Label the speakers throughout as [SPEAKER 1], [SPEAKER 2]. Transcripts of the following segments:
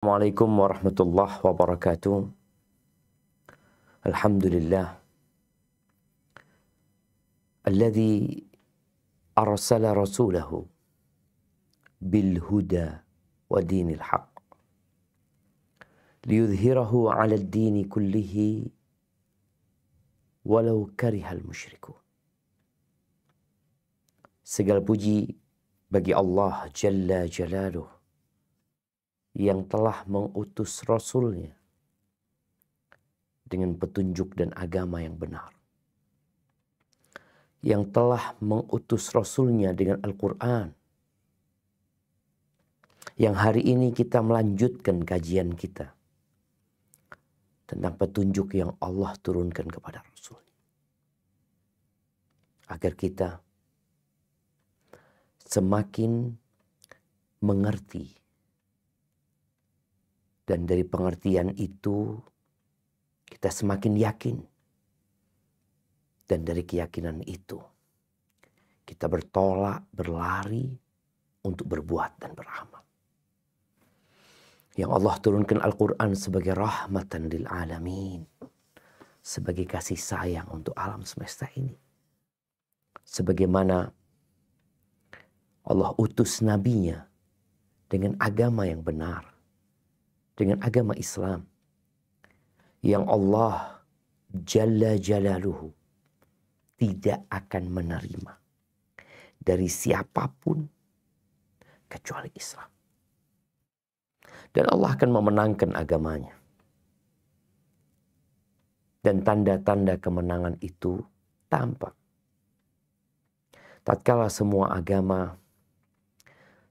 [SPEAKER 1] Assalamualaikum warahmatullahi wabarakatuh. Alhamdulillah alladzi arsala rasulahu bil huda wa dinil haq liyudhhirahu 'ala ad-dini kullihi walau karihal musyrikun. Segala puji bagi Allah Jalla Jalaluh yang telah mengutus Rasulnya dengan petunjuk dan agama yang benar. Yang telah mengutus Rasulnya dengan Al-Quran. Yang hari ini kita melanjutkan kajian kita tentang petunjuk yang Allah turunkan kepada Rasul. Agar kita semakin mengerti. Dan dari pengertian itu kita semakin yakin. Dan dari keyakinan itu kita bertolak, berlari untuk berbuat dan beramal. Yang Allah turunkan Al-Quran sebagai rahmatan lil alamin. Sebagai kasih sayang untuk alam semesta ini. Sebagaimana Allah utus nabinya dengan agama yang benar. Dengan agama Islam yang Allah Jalla Jalaluhu tidak akan menerima dari siapapun kecuali Islam. Dan Allah akan memenangkan agamanya. Dan tanda-tanda kemenangan itu tampak tatkala semua agama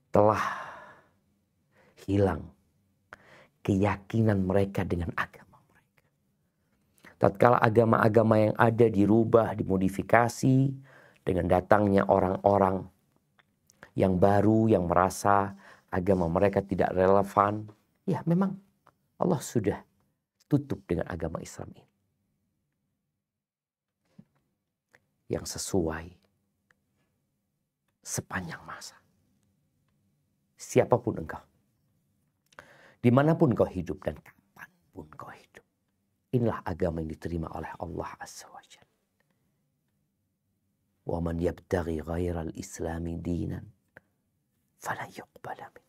[SPEAKER 1] telah hilang keyakinan mereka dengan agama mereka. Tatkala agama-agama yang ada dirubah, dimodifikasi dengan datangnya orang-orang yang baru yang merasa agama mereka tidak relevan. Ya memang Allah sudah tutup dengan agama Islam ini. Yang sesuai sepanjang masa. Siapapun engkau. Dimanapun kau hidup dan kapanpun kau hidup. Inilah agama yang diterima oleh Allah Azza wa Jalla. Wa man yabtaghi ghairal islami dinan fala yuqbala min.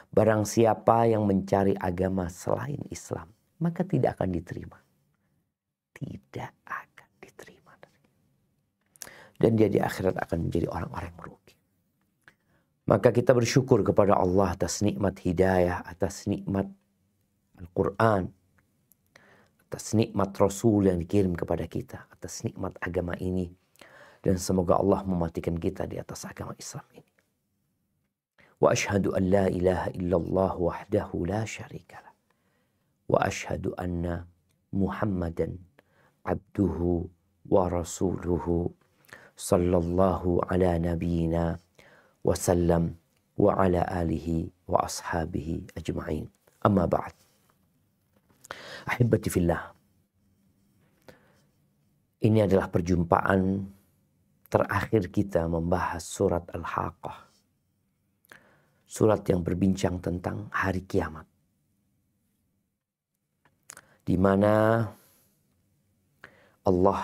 [SPEAKER 1] Barang siapa yang mencari agama selain Islam, maka tidak akan diterima. Tidak akan diterima. Dan dia di akhirat akan menjadi orang-orang merugi. Maka kita bersyukur kepada Allah atas nikmat hidayah, atas nikmat Al-Quran, atas nikmat Rasul yang dikirim kepada kita, atas nikmat agama ini. Dan semoga Allah mematikan kita di atas agama Islam ini. Wa ashhadu an la ilaha illallah wahdahu la syarikalah. Wa ashhadu anna Muhammadan abduhu wa rasuluhu sallallahu ala nabiyina wasallam wa ala alihi wa ashabihi ajma'in. Amma ba'd. Ahibati fillah. Ini adalah perjumpaan terakhir kita membahas surat Al-Haqqah. Surat yang berbincang tentang hari kiamat. Di mana Allah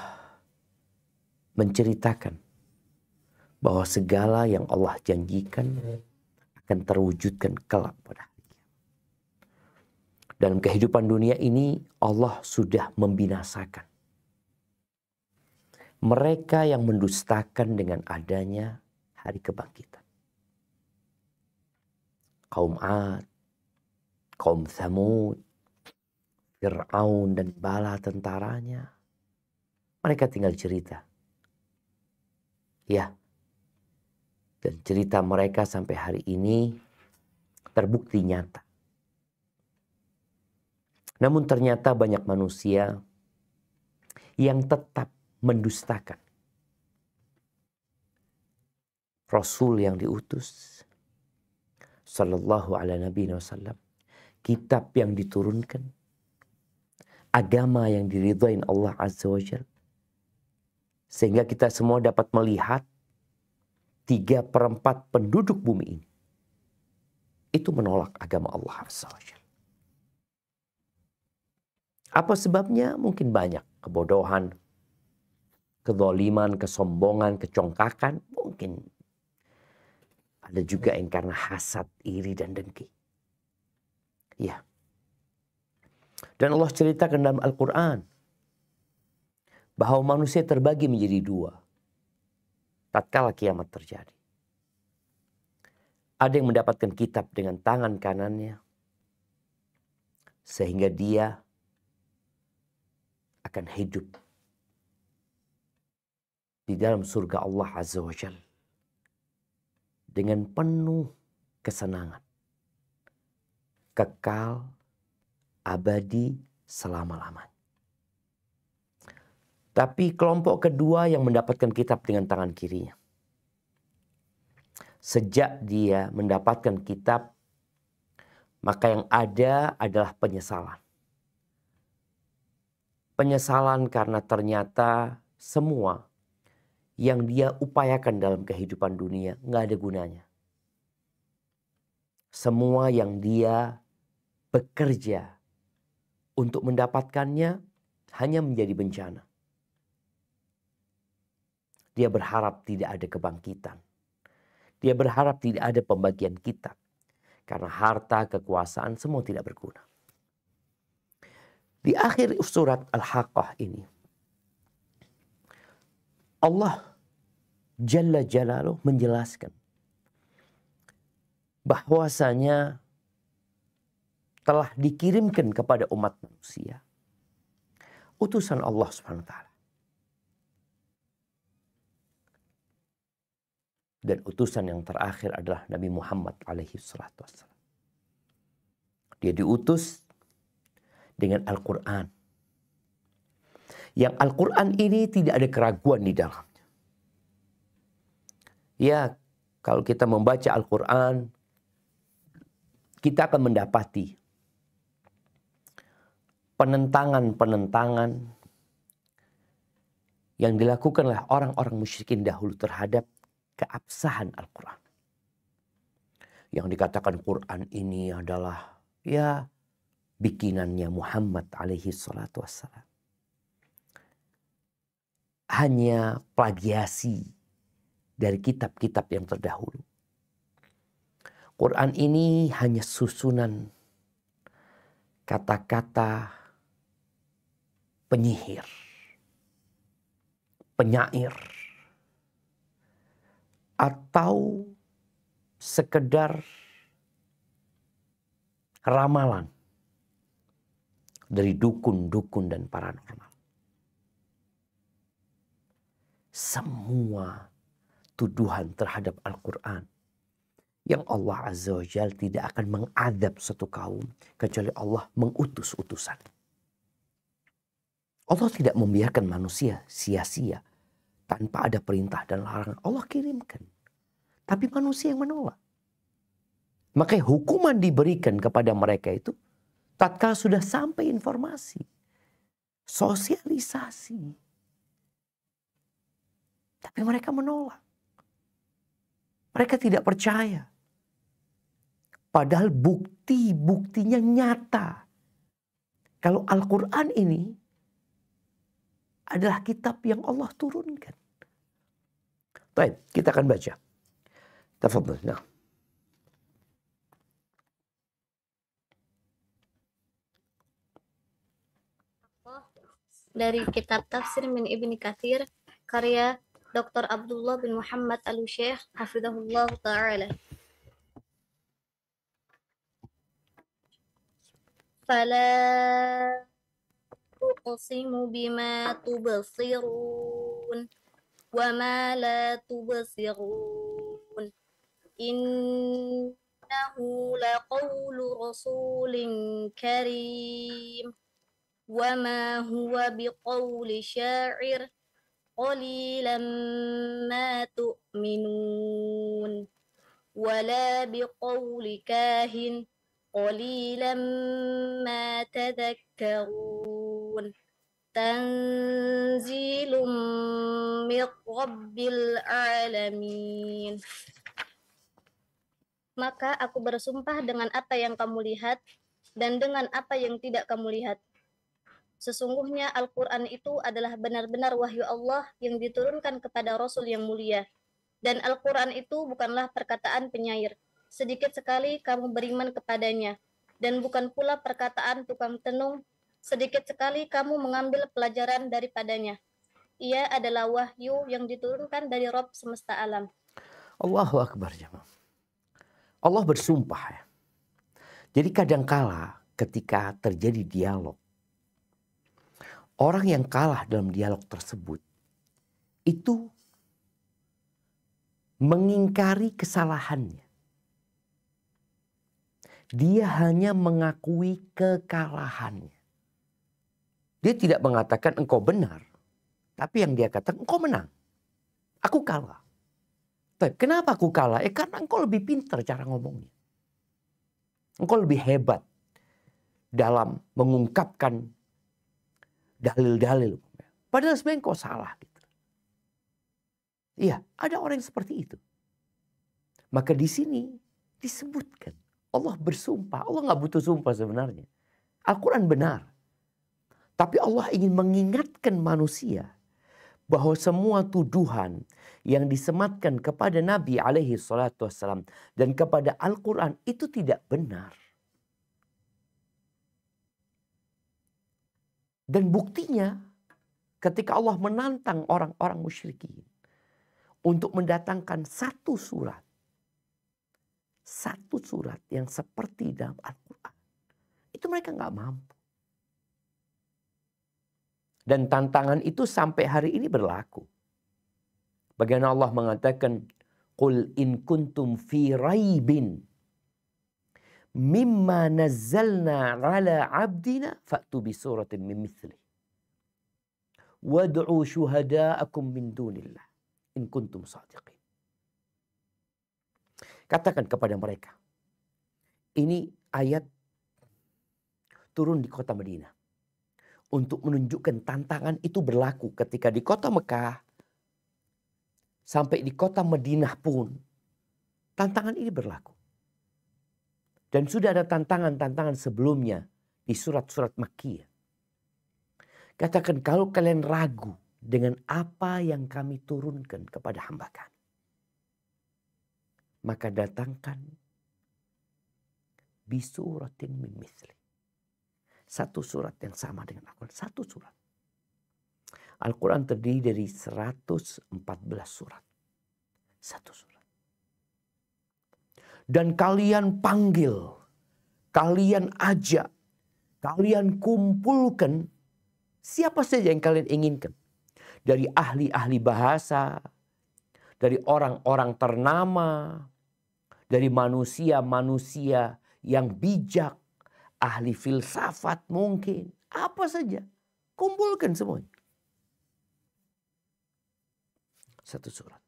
[SPEAKER 1] menceritakan bahwa segala yang Allah janjikan akan terwujudkan kelak pada hari kiamat. Dalam kehidupan dunia ini Allah sudah membinasakan mereka yang mendustakan dengan adanya hari kebangkitan. Kaum 'Ad, kaum Tsamud, Fir'aun dan bala tentaranya. Mereka tinggal cerita. Ya. Dan cerita mereka sampai hari ini terbukti nyata. Namun ternyata banyak manusia yang tetap mendustakan Rasul yang diutus sallallahu ala nabi wasallam, kitab yang diturunkan, agama yang diridhain Allah Azza wa Jalla. Sehingga kita semua dapat melihat 3/4 penduduk bumi ini itu menolak agama Allah Azza wa Jalla. Apa sebabnya? Mungkin banyak. Kebodohan, kezaliman, kesombongan, kecongkakan. Mungkin ada juga yang karena hasad, iri, dan dengki. Ya. Dan Allah ceritakan dalam Al-Quran bahwa manusia terbagi menjadi dua tatkala kiamat terjadi. Ada yang mendapatkan kitab dengan tangan kanannya sehingga dia akan hidup di dalam surga Allah Azza wa Jalla dengan penuh kesenangan, kekal, abadi, selama-lamanya. Tapi kelompok kedua yang mendapatkan kitab dengan tangan kirinya, sejak dia mendapatkan kitab, maka yang ada adalah penyesalan. Penyesalan karena ternyata semua yang dia upayakan dalam kehidupan dunia nggak ada gunanya. Semua yang dia bekerja untuk mendapatkannya hanya menjadi bencana. Dia berharap tidak ada kebangkitan. Dia berharap tidak ada pembagian kitab. Karena harta, kekuasaan semua tidak berguna. Di akhir surat Al-Haqqah ini, Allah Jalla Jalaluh menjelaskan bahwasanya telah dikirimkan kepada umat manusia utusan Allah Subhanahu wa taala. Dan utusan yang terakhir adalah Nabi Muhammad alaihi salatu wassalam. Dia diutus dengan Al-Quran. Yang Al-Quran ini tidak ada keraguan di dalamnya. Ya, kalau kita membaca Al-Quran, kita akan mendapati penentangan-penentangan yang dilakukan oleh orang-orang musyrikin dahulu terhadap keabsahan Al-Quran. Yang dikatakan Quran ini adalah ya bikinannya Muhammad alaihi salatu wassalam. Hanya plagiasi dari kitab-kitab yang terdahulu. Quran ini hanya susunan kata-kata penyihir, penyair, atau sekedar ramalan dari dukun-dukun dan paranormal. Semua tuduhan terhadap Al-Quran yang Allah Azza wa Jalla tidak akan mengadab satu kaum kecuali Allah mengutus utusan. Allah tidak membiarkan manusia sia-sia tanpa ada perintah dan larangan. Allah kirimkan. Tapi manusia yang menolak. Makanya hukuman diberikan kepada mereka itu tatkala sudah sampai informasi. Sosialisasi. Tapi mereka menolak. Mereka tidak percaya. Padahal bukti-buktinya nyata. Kalau Al-Quran ini adalah kitab yang Allah turunkan. Baik, kita akan baca. Tafadhal. Nah.
[SPEAKER 2] Dari kitab Tafsir min Ibni Katsir karya Dr. Abdullah bin Muhammad Al-Syekh hafizahullah ta'ala. Fala uqsimu bima tubsirun wa ma la tubsirun innahu laqawlu rasulin karim wa ma huwa biqawli sya'ir qalilan ma tu'minun wala biqawli kahin qalilan ma tadhakkarun tanzilum min rabbil alamin. Maka aku bersumpah dengan apa yang kamu lihat dan dengan apa yang tidak kamu lihat. Sesungguhnya Al-Quran itu adalah benar-benar wahyu Allah yang diturunkan kepada Rasul yang mulia. Dan Al-Quran itu bukanlah perkataan penyair. Sedikit sekali kamu beriman kepadanya. Dan bukan pula perkataan tukang tenung. Sedikit sekali kamu mengambil pelajaran daripadanya. Ia adalah wahyu yang diturunkan dari Rabb semesta alam.
[SPEAKER 1] Allahu Akbar jemaah. Allah bersumpah ya. Jadi kadangkala ketika terjadi dialog, orang yang kalah dalam dialog tersebut itu mengingkari kesalahannya. Dia hanya mengakui kekalahannya. Dia tidak mengatakan engkau benar, tapi yang dia katakan engkau menang. Aku kalah. Tapi kenapa aku kalah? Karena engkau lebih pintar cara ngomongnya. Engkau lebih hebat dalam mengungkapkan dalil-dalil. Padahal sebenarnya engkau salah. Gitu. Iya, ada orang yang seperti itu. Maka di sini disebutkan. Allah bersumpah. Allah nggak butuh sumpah sebenarnya. Al-Quran benar. Tapi Allah ingin mengingatkan manusia bahwa semua tuduhan yang disematkan kepada Nabi alaihi salatu wassalam dan kepada Al-Quran itu tidak benar. Dan buktinya ketika Allah menantang orang-orang musyrikin untuk mendatangkan satu surat yang seperti dalam Al-Quran, itu mereka nggak mampu. Dan tantangan itu sampai hari ini berlaku. Bagaimana Allah mengatakan, Qul in kuntum fi raibin mimma nazzalna ala abdina fa'tu bi suratin min mithlih. Wad'u syuhada'akum min dunillah in kuntum sadiqin. Katakan kepada mereka, ini ayat turun di kota Madinah. Untuk menunjukkan tantangan itu berlaku ketika di kota Mekah sampai di kota Madinah pun tantangan ini berlaku. Dan sudah ada tantangan-tantangan sebelumnya di surat-surat Makkiyah. Katakan kalau kalian ragu dengan apa yang kami turunkan kepada hamba kami, maka datangkan bisuratin min mithli. Satu surat yang sama dengan Al-Quran. Satu surat. Al-Quran terdiri dari 114 surat. Satu surat. Dan kalian panggil, kalian ajak, kalian kumpulkan siapa saja yang kalian inginkan. Dari ahli-ahli bahasa, dari orang-orang ternama, dari manusia-manusia yang bijak, ahli filsafat mungkin, apa saja. Kumpulkan semuanya. Satu surat.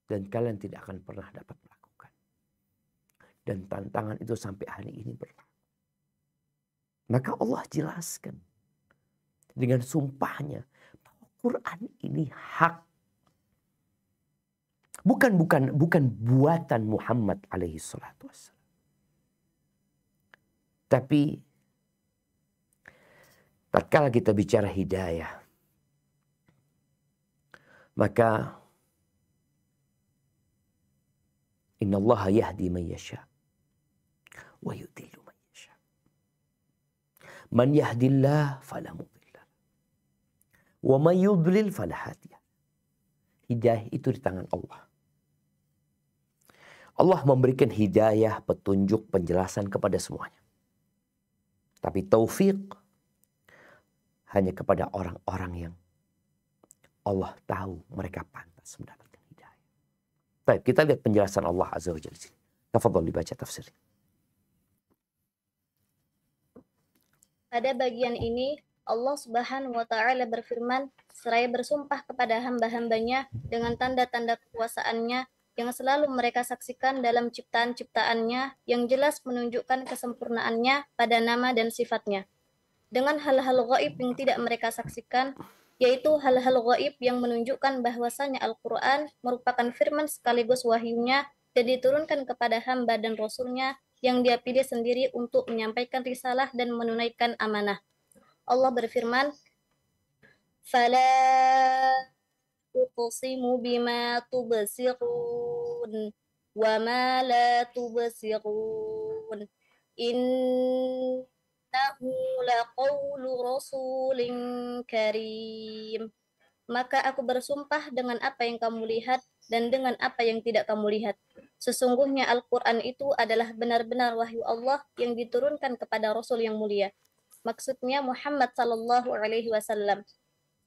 [SPEAKER 1] Dan kalian tidak akan pernah dapat melakukan. Dan tantangan itu sampai hari ini berlaku. Maka Allah jelaskan dengan sumpahnya bahwa Quran ini hak. Bukan buatan Muhammad alaihi salatu wassalam. Tapi tatkala kita bicara hidayah, maka innallaha yahdi man yasha wa yudillu man yasha. Man yahdillah fala mudilla wa man yudlil fala hadiya. Hidayah itu di tangan Allah. Allah memberikan hidayah, petunjuk, penjelasan kepada semuanya. Tapi taufik hanya kepada orang-orang yang Allah tahu mereka pantas mendapatkan hidayah. Baik, kita lihat penjelasan Allah Azza wa Jalla. Tafadhol dibaca tafsir.
[SPEAKER 2] Pada bagian ini Allah Subhanahu wa taala berfirman seraya bersumpah kepada hamba-hambanya dengan tanda-tanda kekuasaannya yang selalu mereka saksikan dalam ciptaan-ciptaannya yang jelas menunjukkan kesempurnaannya pada nama dan sifatnya. Dengan hal-hal gaib yang tidak mereka saksikan, yaitu hal-hal gaib yang menunjukkan bahwasanya Al-Quran merupakan firman sekaligus wahyunya dan diturunkan kepada hamba dan rasulnya yang dia pilih sendiri untuk menyampaikan risalah dan menunaikan amanah. Allah berfirman, "Fala uqsimu bima tubsirun wa ma la tubsirun. Innahu laqawlu rasulin karim." Maka aku bersumpah dengan apa yang kamu lihat dan dengan apa yang tidak kamu lihat. Sesungguhnya Al-Quran itu adalah benar-benar wahyu Allah yang diturunkan kepada Rasul yang mulia. Maksudnya Muhammad Sallallahu Alaihi Wasallam.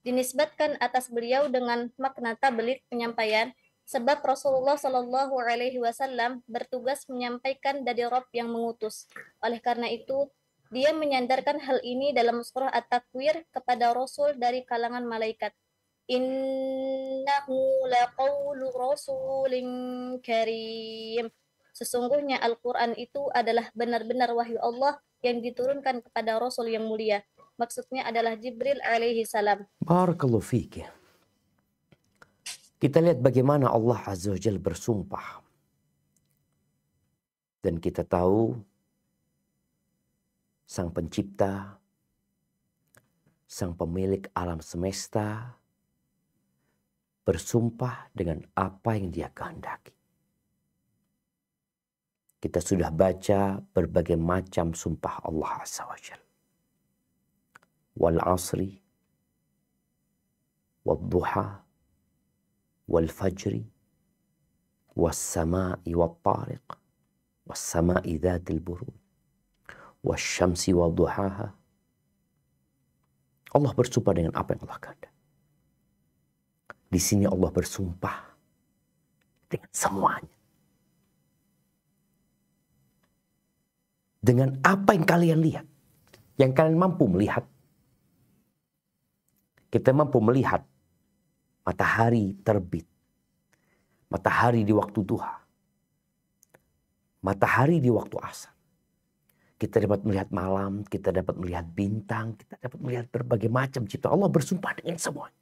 [SPEAKER 2] Dinisbatkan atas beliau dengan makna tabligh penyampaian, sebab Rasulullah Sallallahu Alaihi Wasallam bertugas menyampaikan dari Rabb yang mengutus. Oleh karena itu, dia menyandarkan hal ini dalam surah At-Takwir kepada Rasul dari kalangan malaikat. Innahu laqawlu rasulin karim. Sesungguhnya Al-Quran itu adalah benar-benar wahyu Allah yang diturunkan kepada Rasul yang mulia. Maksudnya adalah Jibril alaihi salam.
[SPEAKER 1] Barakallahu fiik. Kita lihat bagaimana Allah Azza wa Jalla bersumpah. Dan kita tahu Sang Pencipta, Sang Pemilik alam semesta, bersumpah dengan apa yang Dia kehendaki. Kita sudah baca berbagai macam sumpah Allah Azza wa Jalla. Wal asri, wal duha, wal fajri, was sama'i wal tariq, was sama'i dhatil buruj, was syamsi wal duhaha. Allah bersumpah dengan apa yang Allah kehendaki. Di sini Allah bersumpah dengan semuanya. Dengan apa yang kalian lihat. Yang kalian mampu melihat. Kita mampu melihat matahari terbit. Matahari di waktu duha. Matahari di waktu asar. Kita dapat melihat malam, kita dapat melihat bintang, kita dapat melihat berbagai macam ciptaan. Allah bersumpah dengan semuanya.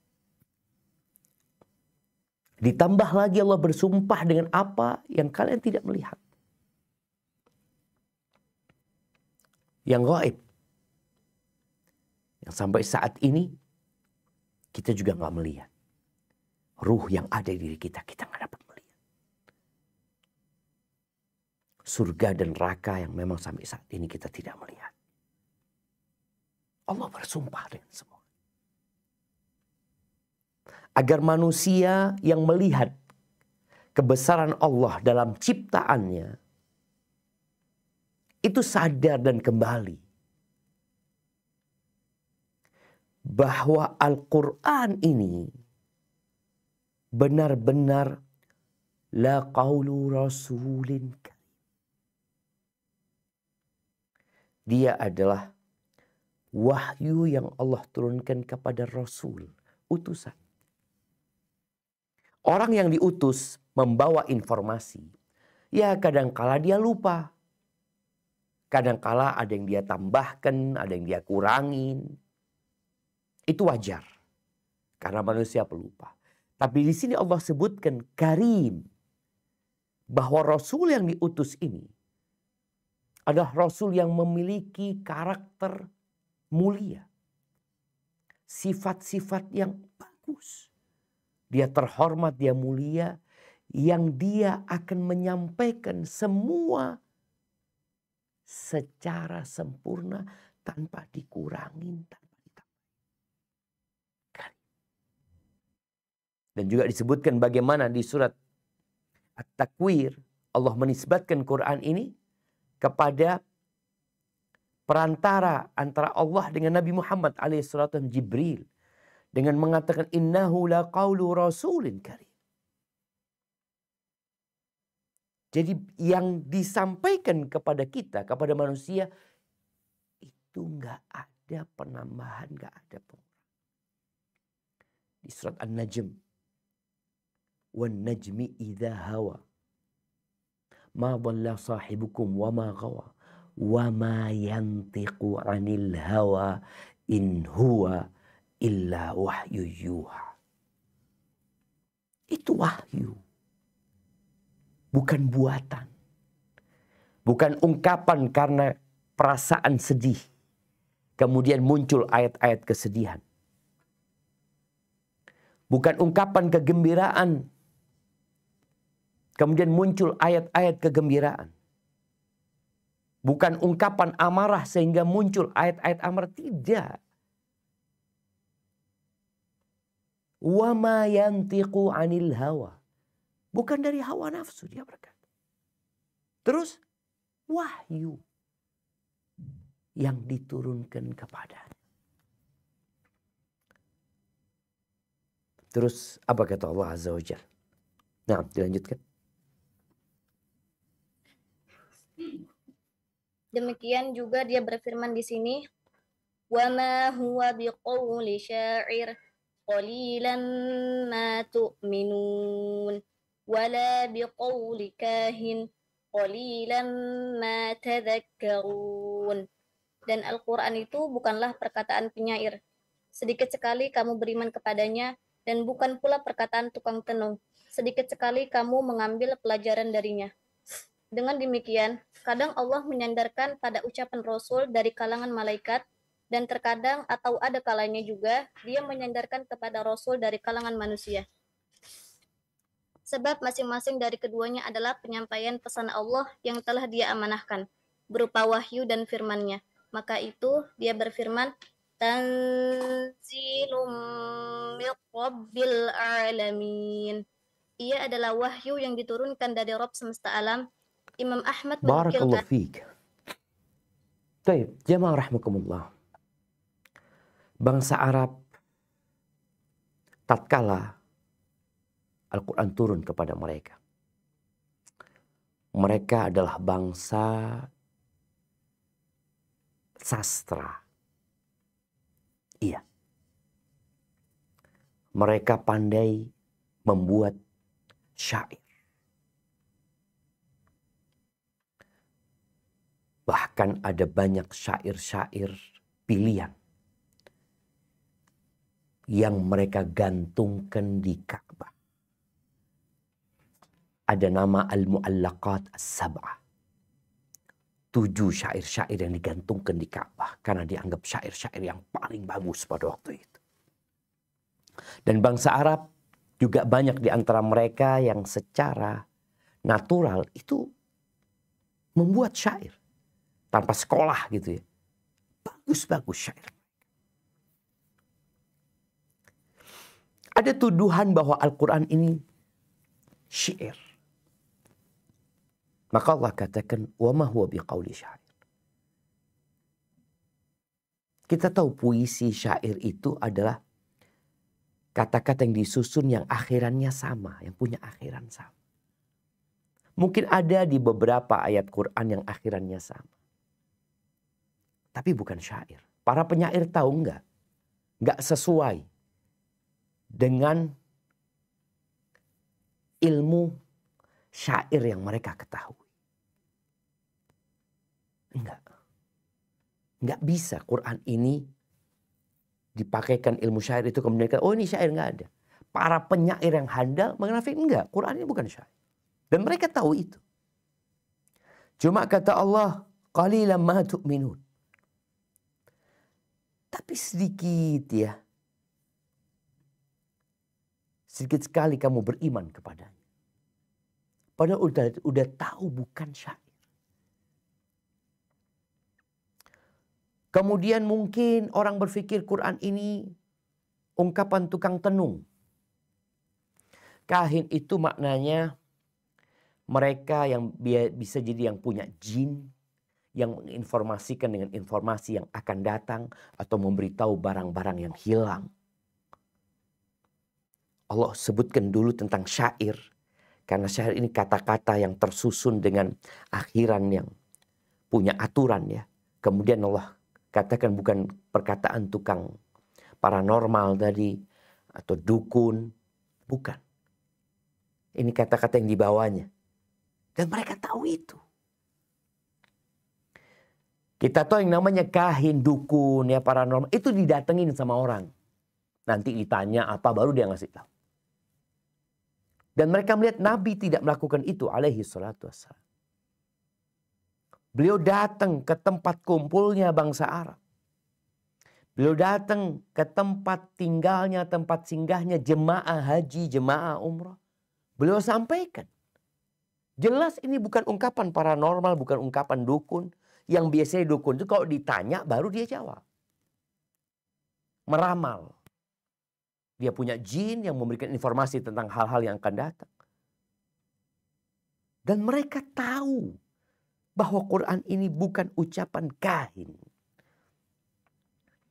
[SPEAKER 1] Ditambah lagi Allah bersumpah dengan apa yang kalian tidak melihat. Yang gaib. Yang sampai saat ini kita juga nggak melihat. Ruh yang ada di diri kita nggak dapat melihat. Surga dan neraka yang memang sampai saat ini kita tidak melihat. Allah bersumpah dengan semua. Agar manusia yang melihat kebesaran Allah dalam ciptaannya itu sadar dan kembali bahwa Al-Quran ini benar-benar la qaulu rasulin karim. Dia adalah wahyu yang Allah turunkan kepada Rasul, utusan. Orang yang diutus membawa informasi. Ya kadangkala dia lupa. Kadangkala ada yang dia tambahkan, ada yang dia kurangin. Itu wajar. Karena manusia pelupa. Tapi di sini Allah sebutkan karim. Bahwa Rasul yang diutus ini adalah Rasul yang memiliki karakter mulia. Sifat-sifat yang bagus. Dia terhormat, dia mulia, yang dia akan menyampaikan semua secara sempurna tanpa dikurangin, tanpa ditambahkan. Dan juga disebutkan bagaimana di surat At-Takwir Allah menisbatkan Quran ini kepada perantara antara Allah dengan Nabi Muhammad alaihissalam Jibril. Dengan mengatakan innahu la qaulu rasulin karim. Jadi yang disampaikan kepada kita, kepada manusia itu enggak ada penambahan, enggak ada pengurangan. Di surat An-Najm, wan najmi idza hawa ma dhalla sahibukum wa ma ghawa wa ma yantiqu 'anil hawa in huwa illa wahyu yuha. Itu wahyu. bukan buatan. Bukan ungkapan karena perasaan sedih. Kemudian muncul ayat-ayat kesedihan. Bukan ungkapan kegembiraan. Kemudian muncul ayat-ayat kegembiraan. Bukan ungkapan amarah sehingga muncul ayat-ayat amarah. Tidak. Wa ma yantiqu 'anil hawa. Bukan dari hawa nafsu dia berkata. Terus wahyu yang diturunkan kepadanya. Terus apa kata Allah Azza wa Jalla? Nah, dilanjutkan.
[SPEAKER 2] Demikian juga dia berfirman di sini, wa ma huwa biqauli sya'ir qalilan ma tu'minun wala biqauli kahin qalilan ma tadhakkarun. Dan Al-Quran itu bukanlah perkataan penyair. Sedikit sekali kamu beriman kepadanya, dan bukan pula perkataan tukang tenung. Sedikit sekali kamu mengambil pelajaran darinya. Dengan demikian, kadang Allah menyandarkan pada ucapan Rasul dari kalangan malaikat, dan terkadang atau ada kalanya juga dia menyandarkan kepada Rasul dari kalangan manusia. Sebab masing-masing dari keduanya adalah penyampaian pesan Allah yang telah dia amanahkan, berupa wahyu dan firman-Nya. Maka itu dia berfirman, Tanzilum min Rabbil Alamin. Ia adalah wahyu yang diturunkan dari Rabb semesta alam. Imam Ahmad
[SPEAKER 1] Barakallahu
[SPEAKER 2] menukilkan.
[SPEAKER 1] fiik. Baik, jamaah rahmakumullah. Bangsa Arab tatkala Al-Quran turun kepada mereka. Mereka adalah bangsa sastra. Iya. Mereka pandai membuat syair. Bahkan ada banyak syair-syair pilihan yang mereka gantungkan di Ka'bah. Ada nama Al-Mu'allaqat As-Sab'ah. 7 syair-syair yang digantungkan di Ka'bah karena dianggap syair-syair yang paling bagus pada waktu itu. Dan bangsa Arab juga banyak di antara mereka yang secara natural itu membuat syair tanpa sekolah gitu ya. Bagus-bagus syair. Ada tuduhan bahwa Al-Quran ini syair. Maka Allah katakan, wa ma huwa biqauli syair. Kita tahu puisi syair itu adalah kata-kata yang disusun yang akhirannya sama, yang punya akhiran sama. Mungkin ada di beberapa ayat Quran yang akhirannya sama. Tapi bukan syair. Para penyair tahu enggak? Enggak sesuai dengan ilmu syair yang mereka ketahui. Enggak bisa Quran ini dipakaikan ilmu syair itu kemudian oh ini syair, enggak ada. Para penyair yang handal mengenai enggak, Quran ini bukan syair. Dan mereka tahu itu. Cuma kata Allah, qalilan ma tu'minun. Tapi sedikit ya. Sedikit sekali kamu beriman kepadanya. Padahal udah tahu bukan syair. Kemudian mungkin orang berpikir Quran ini ungkapan tukang tenung. Kahin itu maknanya mereka yang bisa jadi yang punya jin, yang menginformasikan dengan informasi yang akan datang atau memberitahu barang-barang yang hilang. Allah sebutkan dulu tentang syair. Karena syair ini kata-kata yang tersusun dengan akhiran yang punya aturan ya. Kemudian Allah katakan bukan perkataan tukang paranormal tadi atau dukun. Bukan. Ini kata-kata yang dibawanya. Dan mereka tahu itu. Kita tahu yang namanya kahin, dukun, ya paranormal. Itu didatengin sama orang. Nanti ditanya apa baru dia ngasih tahu. Dan mereka melihat Nabi tidak melakukan itu alaihi salatu wassalam. Beliau datang ke tempat kumpulnya bangsa Arab. Beliau datang ke tempat tinggalnya, tempat singgahnya jemaah haji, jemaah umrah. Beliau sampaikan. Jelas ini bukan ungkapan paranormal, bukan ungkapan dukun. Yang biasanya dukun itu kalau ditanya baru dia jawab. Meramal. Dia punya jin yang memberikan informasi tentang hal-hal yang akan datang. Dan mereka tahu bahwa Quran ini bukan ucapan kahin.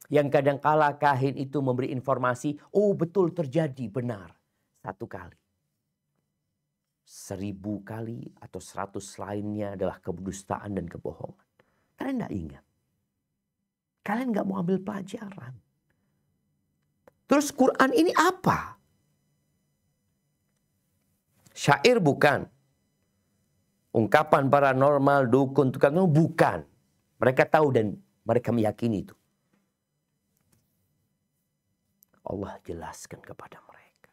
[SPEAKER 1] Yang kadangkala kahin itu memberi informasi, oh betul terjadi, benar. 1 kali. 1000 kali atau 100 lainnya adalah kedustaan dan kebohongan. Kalian tidak ingat. Kalian nggak mau ambil pelajaran. Terus Quran ini apa? Syair bukan. Ungkapan paranormal, dukun, tukang bukan. Mereka tahu dan mereka meyakini itu. Allah jelaskan kepada mereka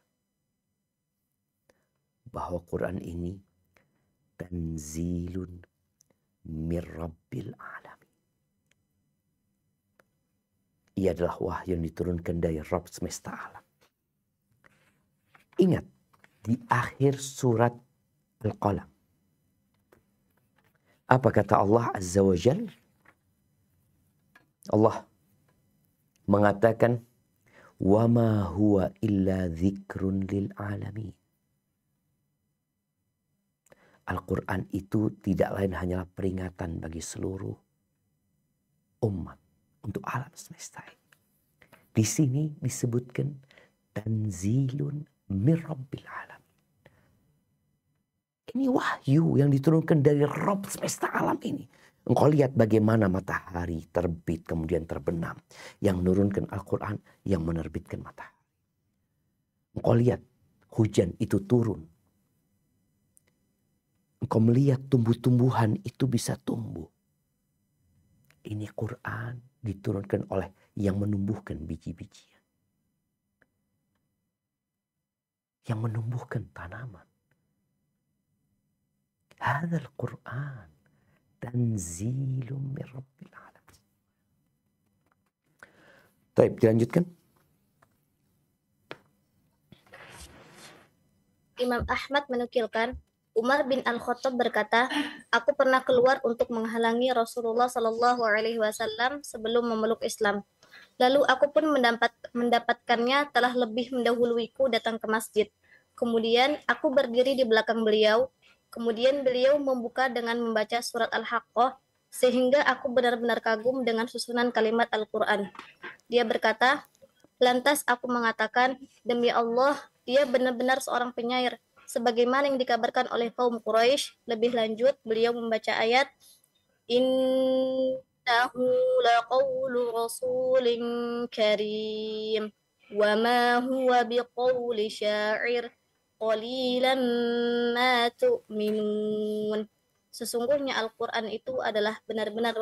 [SPEAKER 1] bahwa Quran ini tanzilun mir rabbil alamin. Ia adalah wahyu yang diturunkan dari Rabb semesta alam. Ingat, di akhir surat Al-Qalam, apa kata Allah Azza wa Jalla? Allah mengatakan, وَمَا هُوَ إِلَّا ذِكْرٌ لِلْعَالَمِينَ. Al-Quran itu tidak lain hanyalah peringatan bagi seluruh umat untuk alam semesta ini. Di sini disebutkan tanzilun mir rabbil alamin. Ini wahyu yang diturunkan dari Rabb semesta alam ini. Engkau lihat bagaimana matahari terbit kemudian terbenam. Yang menurunkan Al-Quran, yang menerbitkan matahari. Engkau lihat hujan itu turun. Engkau melihat tumbuh-tumbuhan itu bisa tumbuh. Ini Quran diturunkan oleh yang menumbuhkan biji-bijian. Yang menumbuhkan tanaman. Hadzal Quran tanzilum mir rabbil alamin. Baik, dilanjutkan.
[SPEAKER 2] Imam Ahmad menukilkan, Umar bin Al-Khattab berkata, aku pernah keluar untuk menghalangi Rasulullah Shallallahu Alaihi Wasallam sebelum memeluk Islam. Lalu aku pun mendapatkannya telah lebih mendahuluiku datang ke masjid. Kemudian aku berdiri di belakang beliau. Kemudian beliau membuka dengan membaca surat Al-Haqqah, sehingga aku benar-benar kagum dengan susunan kalimat Al-Quran. Dia berkata, lantas aku mengatakan, demi Allah, dia benar-benar seorang penyair, sebagaimana yang dikabarkan oleh kaum Quraisy. Lebih lanjut, beliau membaca ayat, Innahu laqawlu rasulin karim, wa ma huwa biqawli syair, qalilan ma tu'minun. Sesungguhnya Al-Quran itu adalah benar-benar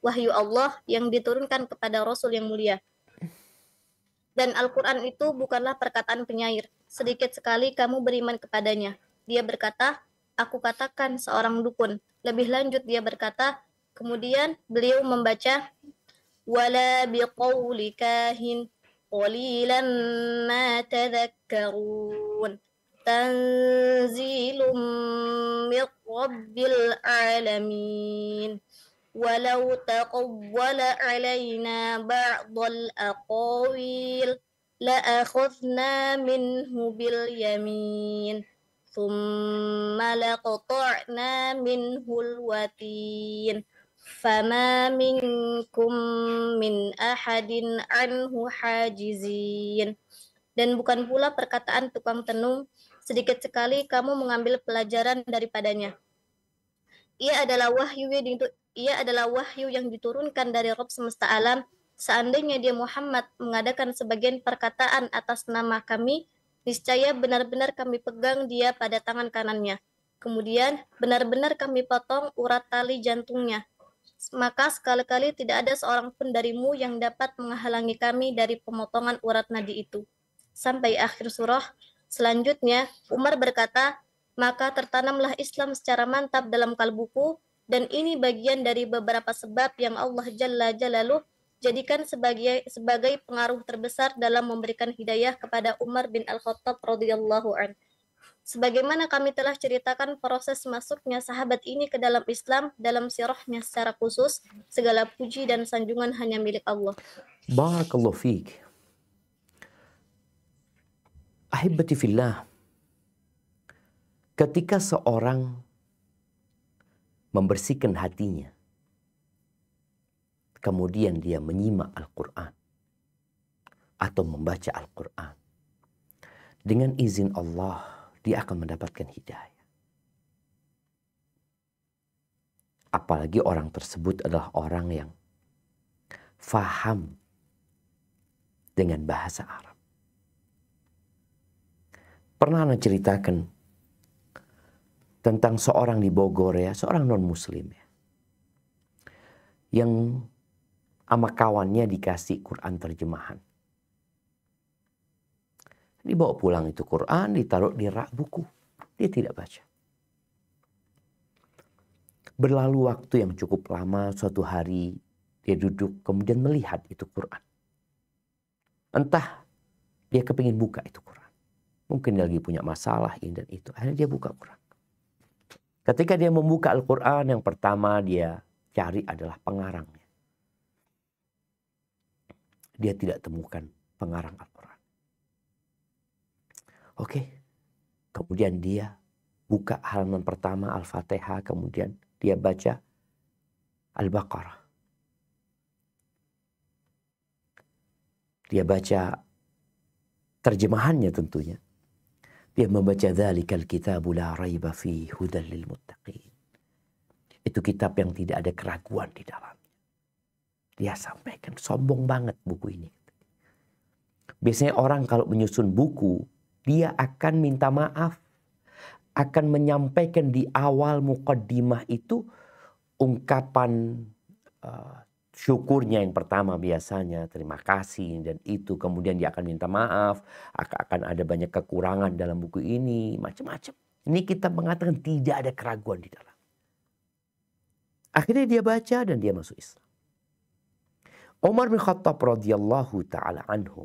[SPEAKER 2] wahyu Allah yang diturunkan kepada Rasul yang mulia. Dan Al-Quran itu bukanlah perkataan penyair. Sedikit sekali kamu beriman kepadanya. Dia berkata, aku katakan seorang dukun. Lebih lanjut dia berkata, kemudian beliau membaca, wala biqawli kahin, qalilan ma tadhakkarun. Tanzilum mir rabbil alamin. Walau taqawwala alaina ba'dal aqawil la'akhudna minhu bil yamin thumma laqata'na minhul watin fama minkum min ahadin anhu hajizin. Dan bukan pula perkataan tukang tenung, sedikit sekali kamu mengambil pelajaran daripadanya. Ia adalah wahyu yang diturunkan dari Rabb semesta alam. Seandainya dia Muhammad mengadakan sebagian perkataan atas nama kami, niscaya benar-benar kami pegang dia pada tangan kanannya. Kemudian benar-benar kami potong urat tali jantungnya. Maka sekali-kali tidak ada seorang pun darimu yang dapat menghalangi kami dari pemotongan urat nadi itu. Sampai akhir surah. Selanjutnya, Umar berkata, maka tertanamlah Islam secara mantap dalam kalbuku, dan ini bagian dari beberapa sebab yang Allah Jalla Jalaluh jadikan sebagai pengaruh terbesar dalam memberikan hidayah kepada Umar bin Al-Khattab radhiyallahu anhu. Sebagaimana kami telah ceritakan proses masuknya sahabat ini ke dalam Islam dalam sirahnya secara khusus, segala puji dan sanjungan hanya milik Allah.
[SPEAKER 1] Barakallahu fiik. Ahibati fillah. Ketika seorang membersihkan hatinya, kemudian dia menyimak Al-Quran atau membaca Al-Quran, dengan izin Allah, dia akan mendapatkan hidayah. Apalagi orang tersebut adalah orang yang faham dengan bahasa Arab. Pernah Anda ceritakan tentang seorang di Bogor ya, seorang non-muslim ya, yang sama kawannya dikasih Quran terjemahan. Dibawa pulang itu Quran, ditaruh di rak buku. Dia tidak baca. Berlalu waktu yang cukup lama, suatu hari dia duduk kemudian melihat itu Quran. Entah dia kepingin buka itu Quran. Mungkin dia lagi punya masalah ini dan itu. Akhirnya dia buka Quran. Ketika dia membuka Al-Quran, yang pertama dia cari adalah pengarangnya. Dia tidak temukan pengarang Al-Quran. Oke, kemudian dia buka halaman pertama Al-Fatihah, kemudian dia baca Al-Baqarah. Dia baca terjemahannya tentunya. Dia membaca dzalikal kitabu la raiba fihi hudal lil muttaqin. Itu kitab yang tidak ada keraguan di dalamnya. Dia sampaikan, sombong banget buku ini. Biasanya orang kalau menyusun buku, dia akan minta maaf, akan menyampaikan di awal muqaddimah itu ungkapan syukurnya yang pertama biasanya, terima kasih dan itu. Kemudian dia akan minta maaf, akan ada banyak kekurangan dalam buku ini, macam-macam. Ini kita mengatakan tidak ada keraguan di dalam. Akhirnya dia baca dan dia masuk Islam. Umar bin Khattab radhiyallahu ta'ala anhu,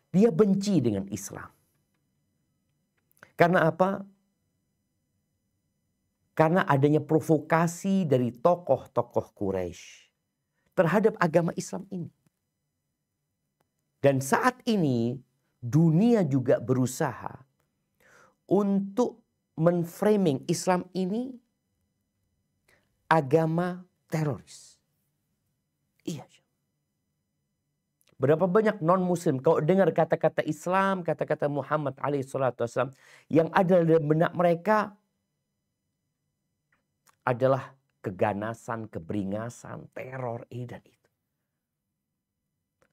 [SPEAKER 1] dia benci dengan Islam. Karena apa? Karena adanya provokasi dari tokoh-tokoh Quraisy terhadap agama Islam ini. Dan saat ini dunia juga berusaha untuk menframing Islam ini agama teroris. Iya. Berapa banyak non-muslim kalau dengar kata-kata Islam, kata-kata Muhammad alaihissalam, yang ada dalam benak mereka adalah keganasan, keberingasan, teror, ini dan itu.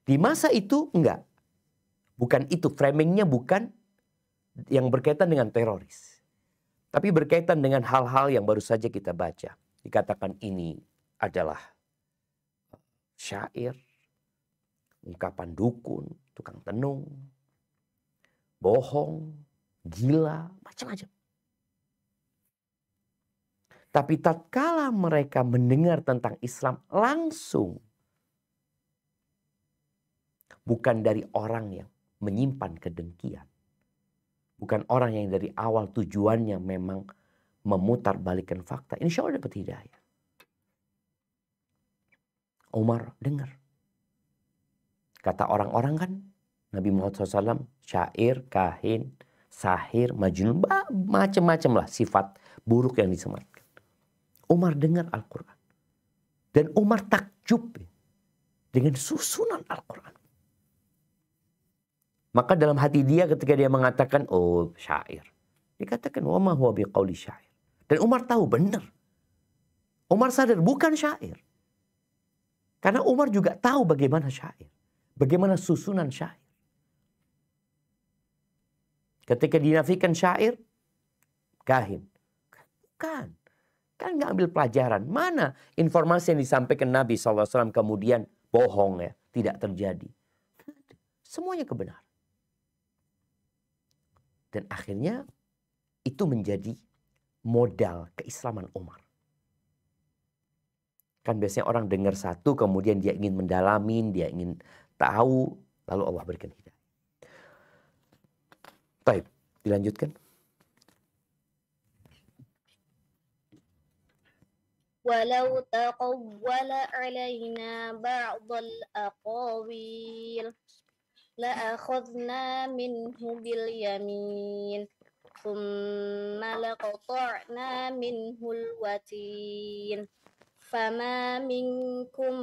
[SPEAKER 1] Di masa itu enggak. Bukan itu, framingnya bukan yang berkaitan dengan teroris. Tapi berkaitan dengan hal-hal yang baru saja kita baca. Dikatakan ini adalah syair, ungkapan dukun, tukang tenung, bohong, gila, macam-macam. Tapi tatkala mereka mendengar tentang Islam langsung, bukan dari orang yang menyimpan kedengkian, bukan orang yang dari awal tujuannya memang memutar balikan fakta, insya Allah dapat hidayah. Umar dengar. Kata orang-orang kan, Nabi Muhammad SAW, syair, kahin, sahir, majnun, macam-macam lah sifat buruk yang disematkan. Umar dengar Al-Quran. Dan Umar takjub dengan susunan Al-Quran. Maka dalam hati dia ketika dia mengatakan, oh syair. Dikatakan, wa ma huwa biqauli syair. Dan Umar tahu benar. Umar sadar bukan syair. Karena Umar juga tahu bagaimana syair. Bagaimana susunan syair. Ketika dinafikan syair, kahin. Bukan. Kan nggak ambil pelajaran. Mana informasi yang disampaikan Nabi SAW kemudian bohong ya. Tidak terjadi. Semuanya kebenaran. Dan akhirnya itu menjadi modal keislaman Umar. Kan biasanya orang dengar satu, kemudian dia ingin mendalamin, dia ingin tahu, lalu Allah berikan hidayah. Baik, dilanjutkan.
[SPEAKER 2] Walau taqawwala alaina ba'dal aqawil la'akhadna minhu bil yamin thumma laqata'na minhul watin fama minkum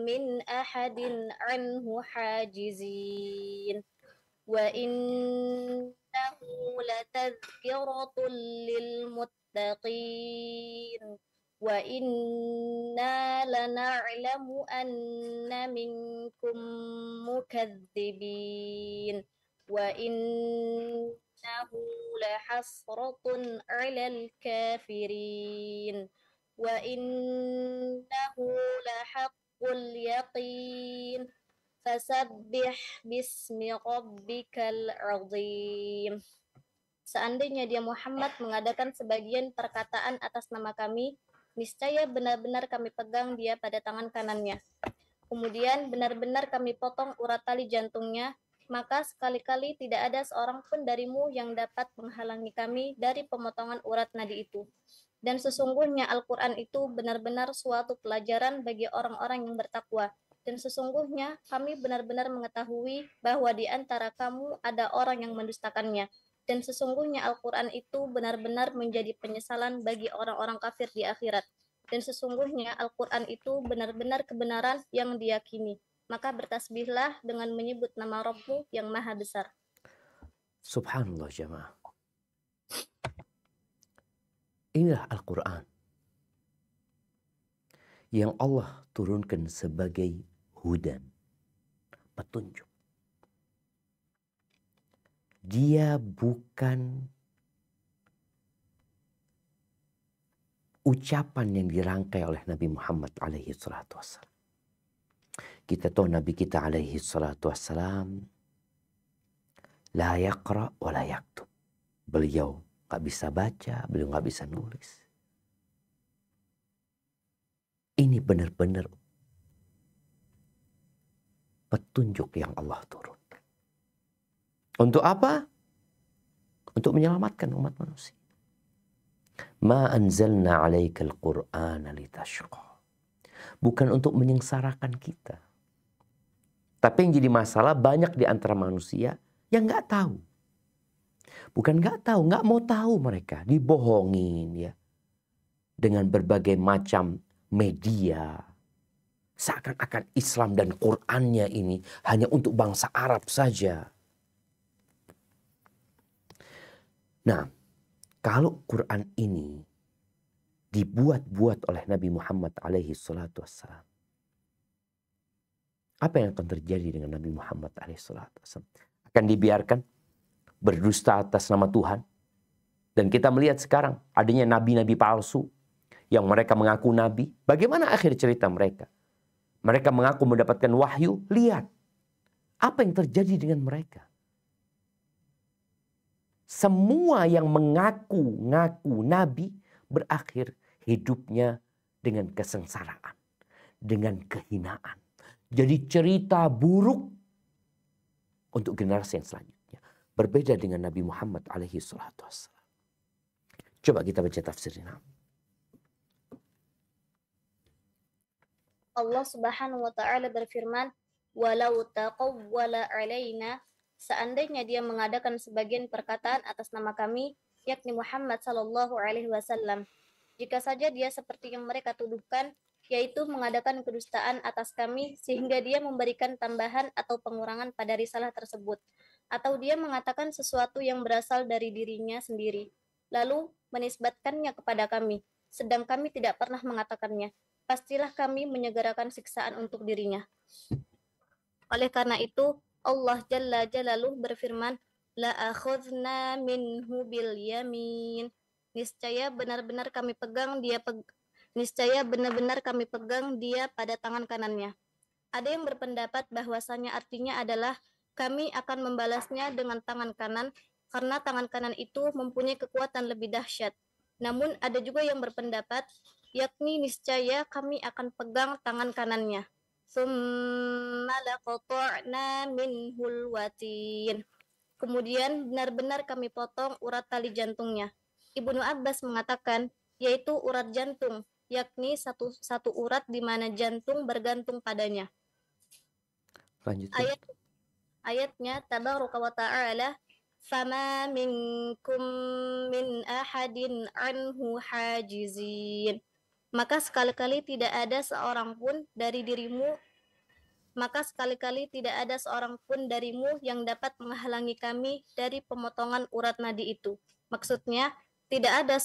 [SPEAKER 2] min ahadin anhu hajizin wa innahu latadhkiratun lil muttaqin wa inna lana'lamu anna minkum mukadzibin wa innahu lahasratun 'alal kafirin wa innahu lahaqqul yaqin fasabbih bismi rabbikal 'azim. Seandainya dia Muhammad mengadakan sebagian perkataan atas nama kami, niscaya benar-benar kami pegang dia pada tangan kanannya. Kemudian benar-benar kami potong urat tali jantungnya, maka sekali-kali tidak ada seorang pun darimu yang dapat menghalangi kami dari pemotongan urat nadi itu. Dan sesungguhnya Al-Quran itu benar-benar suatu pelajaran bagi orang-orang yang bertakwa. Dan sesungguhnya kami benar-benar mengetahui bahwa di antara kamu ada orang yang mendustakannya. Dan sesungguhnya Al-Quran itu benar-benar menjadi penyesalan bagi orang-orang kafir di akhirat. Dan sesungguhnya Al-Quran itu benar-benar kebenaran yang diyakini. Maka bertasbihlah dengan menyebut nama Rabbmu yang maha besar.
[SPEAKER 1] Subhanallah jamaah. Inilah Al-Quran yang Allah turunkan sebagai hudan, petunjuk. Dia bukan ucapan yang dirangkai oleh Nabi Muhammad alaihi salatu wassalam. Kita tahu Nabi kita alaihi salatu wassalam la yaqra wa la yaktub. Beliau gak bisa baca, beliau gak bisa nulis. Ini benar-benar petunjuk yang Allah turun. Untuk apa? Untuk menyelamatkan umat manusia. Ma anzalna 'alaikal Qur'ana litashqa. Bukan untuk menyengsarakan kita. Tapi yang jadi masalah banyak di antara manusia yang nggak tahu. Bukan nggak tahu, nggak mau tahu mereka. Dibohongin ya. Dengan berbagai macam media. Seakan-akan Islam dan Qur'annya ini hanya untuk bangsa Arab saja. Nah, kalau Quran ini dibuat-buat oleh Nabi Muhammad alaihi salatu wassalam, apa yang akan terjadi dengan Nabi Muhammad alaihi salatu wassalam? Akan dibiarkan berdusta atas nama Tuhan? Dan kita melihat sekarang adanya nabi-nabi palsu yang mereka mengaku nabi. Bagaimana akhir cerita mereka? Mereka mengaku mendapatkan wahyu. Lihat apa yang terjadi dengan mereka. Semua yang mengaku-ngaku nabi berakhir hidupnya dengan kesengsaraan, dengan kehinaan. Jadi cerita buruk untuk generasi yang selanjutnya. Berbeda dengan Nabi Muhammad alaihi salatu wassalam. Coba kita baca tafsirnya.
[SPEAKER 2] Allah Subhanahu wa taala berfirman, "Walau taqawwala 'alaina", seandainya dia mengadakan sebagian perkataan atas nama kami, yakni Muhammad sallallahu alaihi wasallam. Jika saja dia seperti yang mereka tuduhkan, yaitu mengadakan kedustaan atas kami sehingga dia memberikan tambahan atau pengurangan pada risalah tersebut, atau dia mengatakan sesuatu yang berasal dari dirinya sendiri, lalu menisbatkannya kepada kami, sedang kami tidak pernah mengatakannya. Pastilah kami menyegerakan siksaan untuk dirinya. Oleh karena itu, Allah Jalla Jalaluh berfirman, La akhudna minhu bil yamin. Niscaya benar-benar kami pegang dia pada tangan kanannya. Ada yang berpendapat bahwasanya artinya adalah kami akan membalasnya dengan tangan kanan karena tangan kanan itu mempunyai kekuatan lebih dahsyat. Namun ada juga yang berpendapat, yakni niscaya kami akan pegang tangan kanannya. Tsumma laqata'na minhul watin. Kemudian benar-benar kami potong urat tali jantungnya. Ibnu Abbas mengatakan, yaitu urat jantung, yakni satu urat di mana jantung bergantung padanya.
[SPEAKER 1] Lanjutkan.
[SPEAKER 2] Ayatnya, tabaraka wa ta'ala, fama minkum min ahadin anhu hajizin. Maka sekali-kali tidak ada seorang pun darimu yang dapat menghalangi kami dari pemotongan urat nadi itu. Maksudnya, tidak ada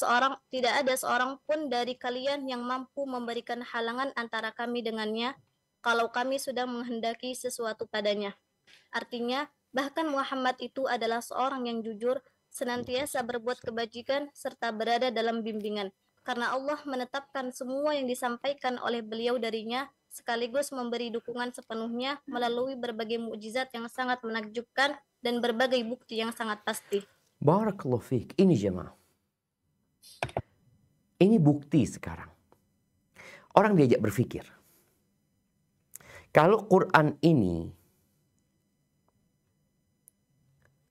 [SPEAKER 2] seorang pun dari kalian yang mampu memberikan halangan antara kami dengannya kalau kami sudah menghendaki sesuatu padanya. Artinya, bahkan Muhammad itu adalah seorang yang jujur, senantiasa berbuat kebajikan, serta berada dalam bimbingan. Karena Allah menetapkan semua yang disampaikan oleh beliau darinya, sekaligus memberi dukungan sepenuhnya melalui berbagai mukjizat yang sangat menakjubkan dan berbagai bukti yang sangat pasti.
[SPEAKER 1] Barakallahu fiik. Ini jemaah. Ini bukti sekarang. Orang diajak berpikir. Kalau Quran ini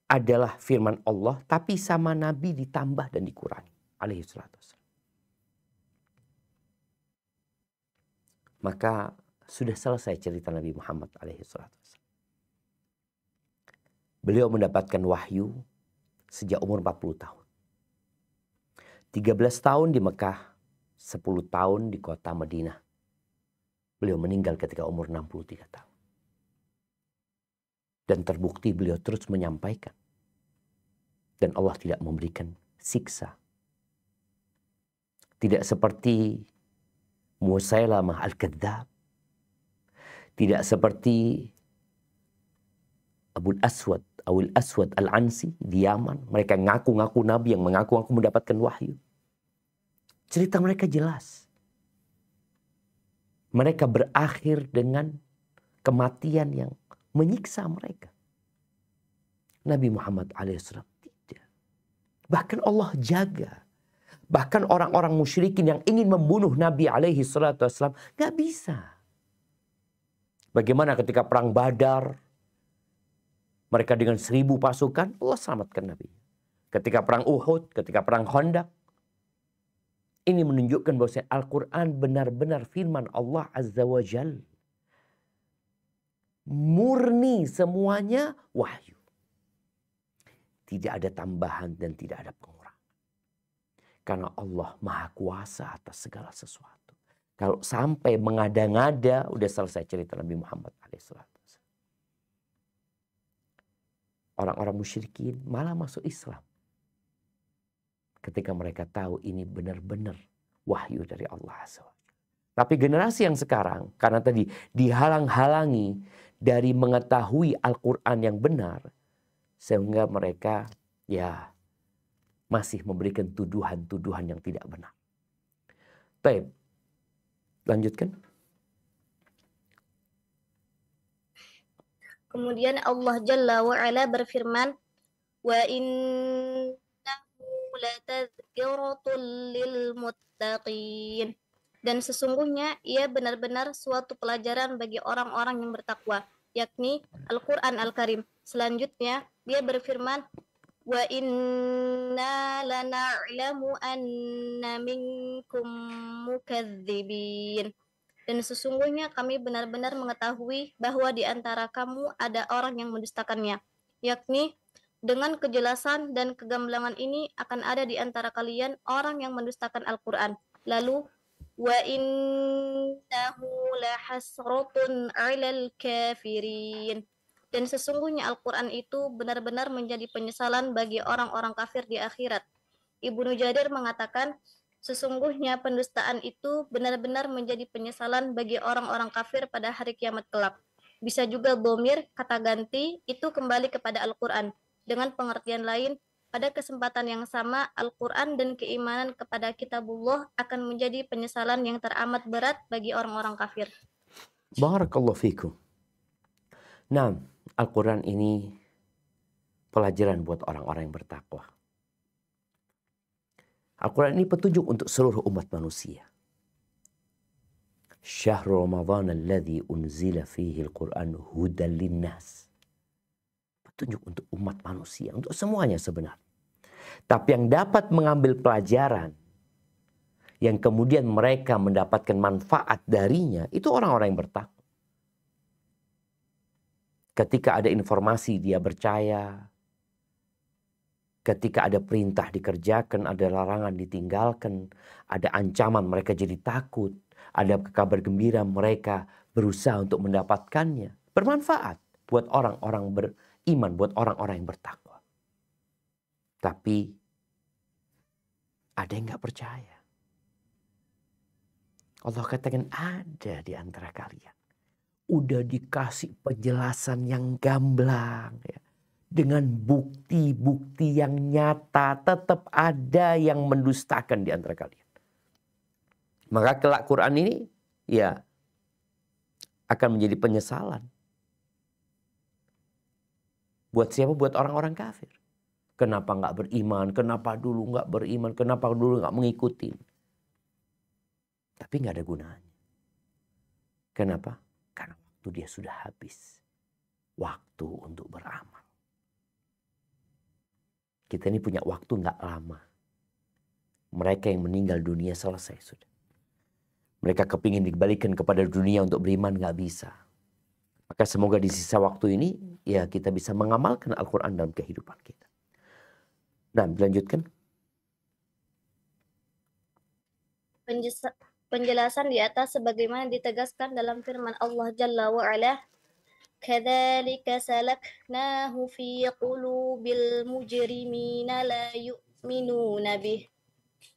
[SPEAKER 1] adalah firman Allah, tapi sama Nabi ditambah dan dikurangi. Alaihi salatu wassalam. Maka sudah selesai cerita Nabi Muhammad alaihi salatu wassalam. Beliau mendapatkan wahyu sejak umur 40 tahun. 13 tahun di Mekah, 10 tahun di kota Madinah. Beliau meninggal ketika umur 63 tahun. Dan terbukti beliau terus menyampaikan. Dan Allah tidak memberikan siksa. Tidak seperti Musailamah al-Kadzdzab. Tidak seperti Abul Aswad, Awil Aswad al-Ansi di Yaman. Mereka ngaku-ngaku Nabi yang mengaku-ngaku mendapatkan wahyu. Cerita mereka jelas. Mereka berakhir dengan kematian yang menyiksa mereka. Nabi Muhammad alaihissalam tidak. Bahkan Allah jaga. Bahkan orang-orang musyrikin yang ingin membunuh Nabi alaihissalam gak bisa. Bagaimana ketika perang Badar, mereka dengan 1000 pasukan, Allah selamatkan Nabi. Ketika perang Uhud, ketika perang Khandaq, ini menunjukkan bahwa Al-Quran benar-benar firman Allah Azza wa Jal. Murni semuanya wahyu. Tidak ada tambahan dan tidak ada pengurangan. Karena Allah Maha Kuasa atas segala sesuatu. Kalau sampai mengada-ngada, udah selesai cerita Nabi Muhammad SAW. Orang-orang musyrikin malah masuk Islam. Ketika mereka tahu ini benar-benar wahyu dari Allah SWT. Tapi generasi yang sekarang, karena tadi dihalang-halangi dari mengetahui Al-Quran yang benar, sehingga mereka ya masih memberikan tuduhan-tuduhan yang tidak benar. Baik, lanjutkan.
[SPEAKER 2] Kemudian Allah Jalla wa'ala berfirman, wa innahu latadzkiratul lil muttaqin. Dan sesungguhnya ia benar-benar suatu pelajaran bagi orang-orang yang bertakwa, yakni Al-Quran Al-Karim. Selanjutnya dia berfirman, wa inna lana'lamu anna minkum mukadzibin. Dan sesungguhnya kami benar-benar mengetahui bahwa di antara kamu ada orang yang mendustakannya, yakni dengan kejelasan dan kegamblangan ini akan ada di antara kalian orang yang mendustakan Al-Quran. Lalu wa innahu lahasratun 'alal kafirin. Dan sesungguhnya Al-Quran itu benar-benar menjadi penyesalan bagi orang-orang kafir di akhirat. Ibnu Jarir mengatakan, sesungguhnya pendustaan itu benar-benar menjadi penyesalan bagi orang-orang kafir pada hari kiamat kelak. Bisa juga dhamir, kata ganti, itu kembali kepada Al-Quran. Dengan pengertian lain, pada kesempatan yang sama, Al-Quran dan keimanan kepada kitabullah akan menjadi penyesalan yang teramat berat bagi orang-orang kafir.
[SPEAKER 1] Barakallahu fikum. Nah, Al-Quran ini pelajaran buat orang-orang yang bertakwa. Al-Quran ini petunjuk untuk seluruh umat manusia. Syahrul Ramadan alladzi unzila fihi al-Quran hudan linnas. Petunjuk untuk umat manusia, untuk semuanya sebenarnya. Tapi yang dapat mengambil pelajaran, yang kemudian mereka mendapatkan manfaat darinya, itu orang-orang yang bertakwa. Ketika ada informasi dia percaya, ketika ada perintah dikerjakan, ada larangan ditinggalkan, ada ancaman mereka jadi takut, ada kabar gembira mereka berusaha untuk mendapatkannya. Bermanfaat buat orang-orang beriman, buat orang-orang yang bertakwa. Tapi ada yang gak percaya. Allah katakan ada di antara kalian. Udah dikasih penjelasan yang gamblang ya. Dengan bukti-bukti yang nyata, tetap ada yang mendustakan di antara kalian. Maka kelak Quran ini ya akan menjadi penyesalan. Buat siapa? Buat orang-orang kafir. Kenapa nggak beriman? Kenapa dulu nggak beriman? Kenapa dulu nggak mengikuti? Tapi nggak ada gunanya. Kenapa? Karena waktu dia sudah habis. Waktu untuk beramal. Kita ini punya waktu nggak lama. Mereka yang meninggal dunia selesai sudah. Mereka kepingin dikembalikan kepada dunia untuk beriman nggak bisa. Maka semoga di sisa waktu ini ya kita bisa mengamalkan Al-Quran dalam kehidupan kita. Nah, dilanjutkan.
[SPEAKER 2] Penjelasan di atas sebagaimana ditegaskan dalam firman Allah Jalla wa'ala. Kadzalika salaknahu fi qulubil mujrimina la yu'minuna bih.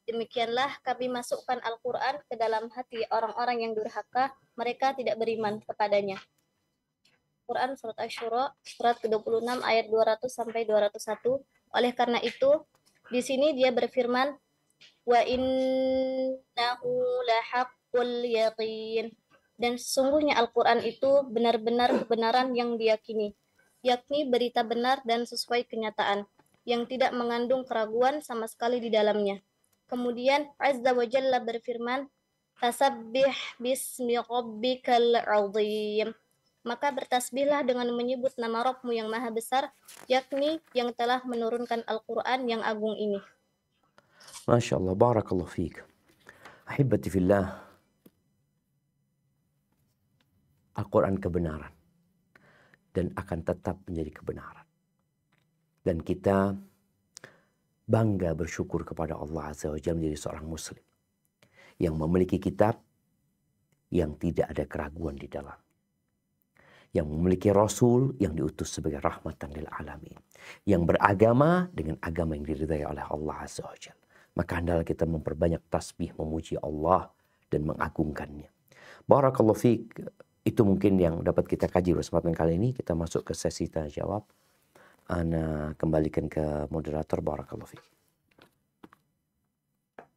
[SPEAKER 2] Demikianlah kami masukkan Al-Quran ke dalam hati orang-orang yang durhaka, mereka tidak beriman kepadanya. Quran surat Asy-Syura surat ke-26 ayat 200 sampai 201. Oleh karena itu, di sini dia berfirman, wa innahu lahaqqul yaqin. Dan sesungguhnya Al-Quran itu benar-benar kebenaran yang diyakini, yakni berita benar dan sesuai kenyataan, yang tidak mengandung keraguan sama sekali di dalamnya. Kemudian Azza wa Jalla berfirman, Fasabbih bismi rabbikal azim. Maka bertasbihlah dengan menyebut nama Rabbmu yang maha besar, yakni yang telah menurunkan Al-Quran yang agung ini.
[SPEAKER 1] Masya Allah, barakallahu fiik. Ahibati fillah. Al-Quran kebenaran. Dan akan tetap menjadi kebenaran. Dan kita bangga bersyukur kepada Allah Azza wa Jalla menjadi seorang muslim. Yang memiliki kitab yang tidak ada keraguan di dalam. Yang memiliki Rasul yang diutus sebagai rahmatan lil alamin. Yang beragama dengan agama yang diridhai oleh Allah Azza wa Jalla. Maka hendaklah kita memperbanyak tasbih, memuji Allah dan mengagungkannya. Barakallahu fiik. Itu mungkin yang dapat kita kaji kesempatan kali ini. Kita masuk ke sesi tanya jawab. Ana kembalikan ke moderator. Barakallahu fiik.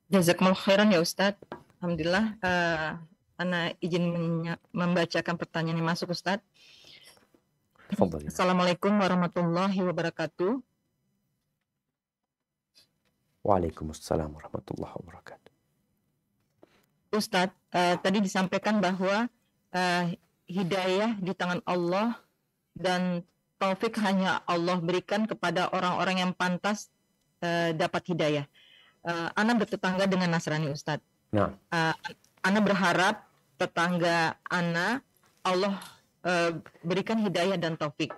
[SPEAKER 3] Jazakumullah khairan ya Ustadz. Alhamdulillah. Ana izin membacakan pertanyaan yang masuk Ustadz. Assalamualaikum warahmatullahi wabarakatuh.
[SPEAKER 1] Waalaikumsalam warahmatullahi wabarakatuh.
[SPEAKER 3] Ustadz, tadi disampaikan bahwa hidayah di tangan Allah dan taufik hanya Allah berikan kepada orang-orang yang pantas dapat hidayah. Ana bertetangga dengan Nasrani Ustadz.
[SPEAKER 1] Nah.
[SPEAKER 3] Ana berharap tetangga Ana Allah berikan hidayah dan taufik.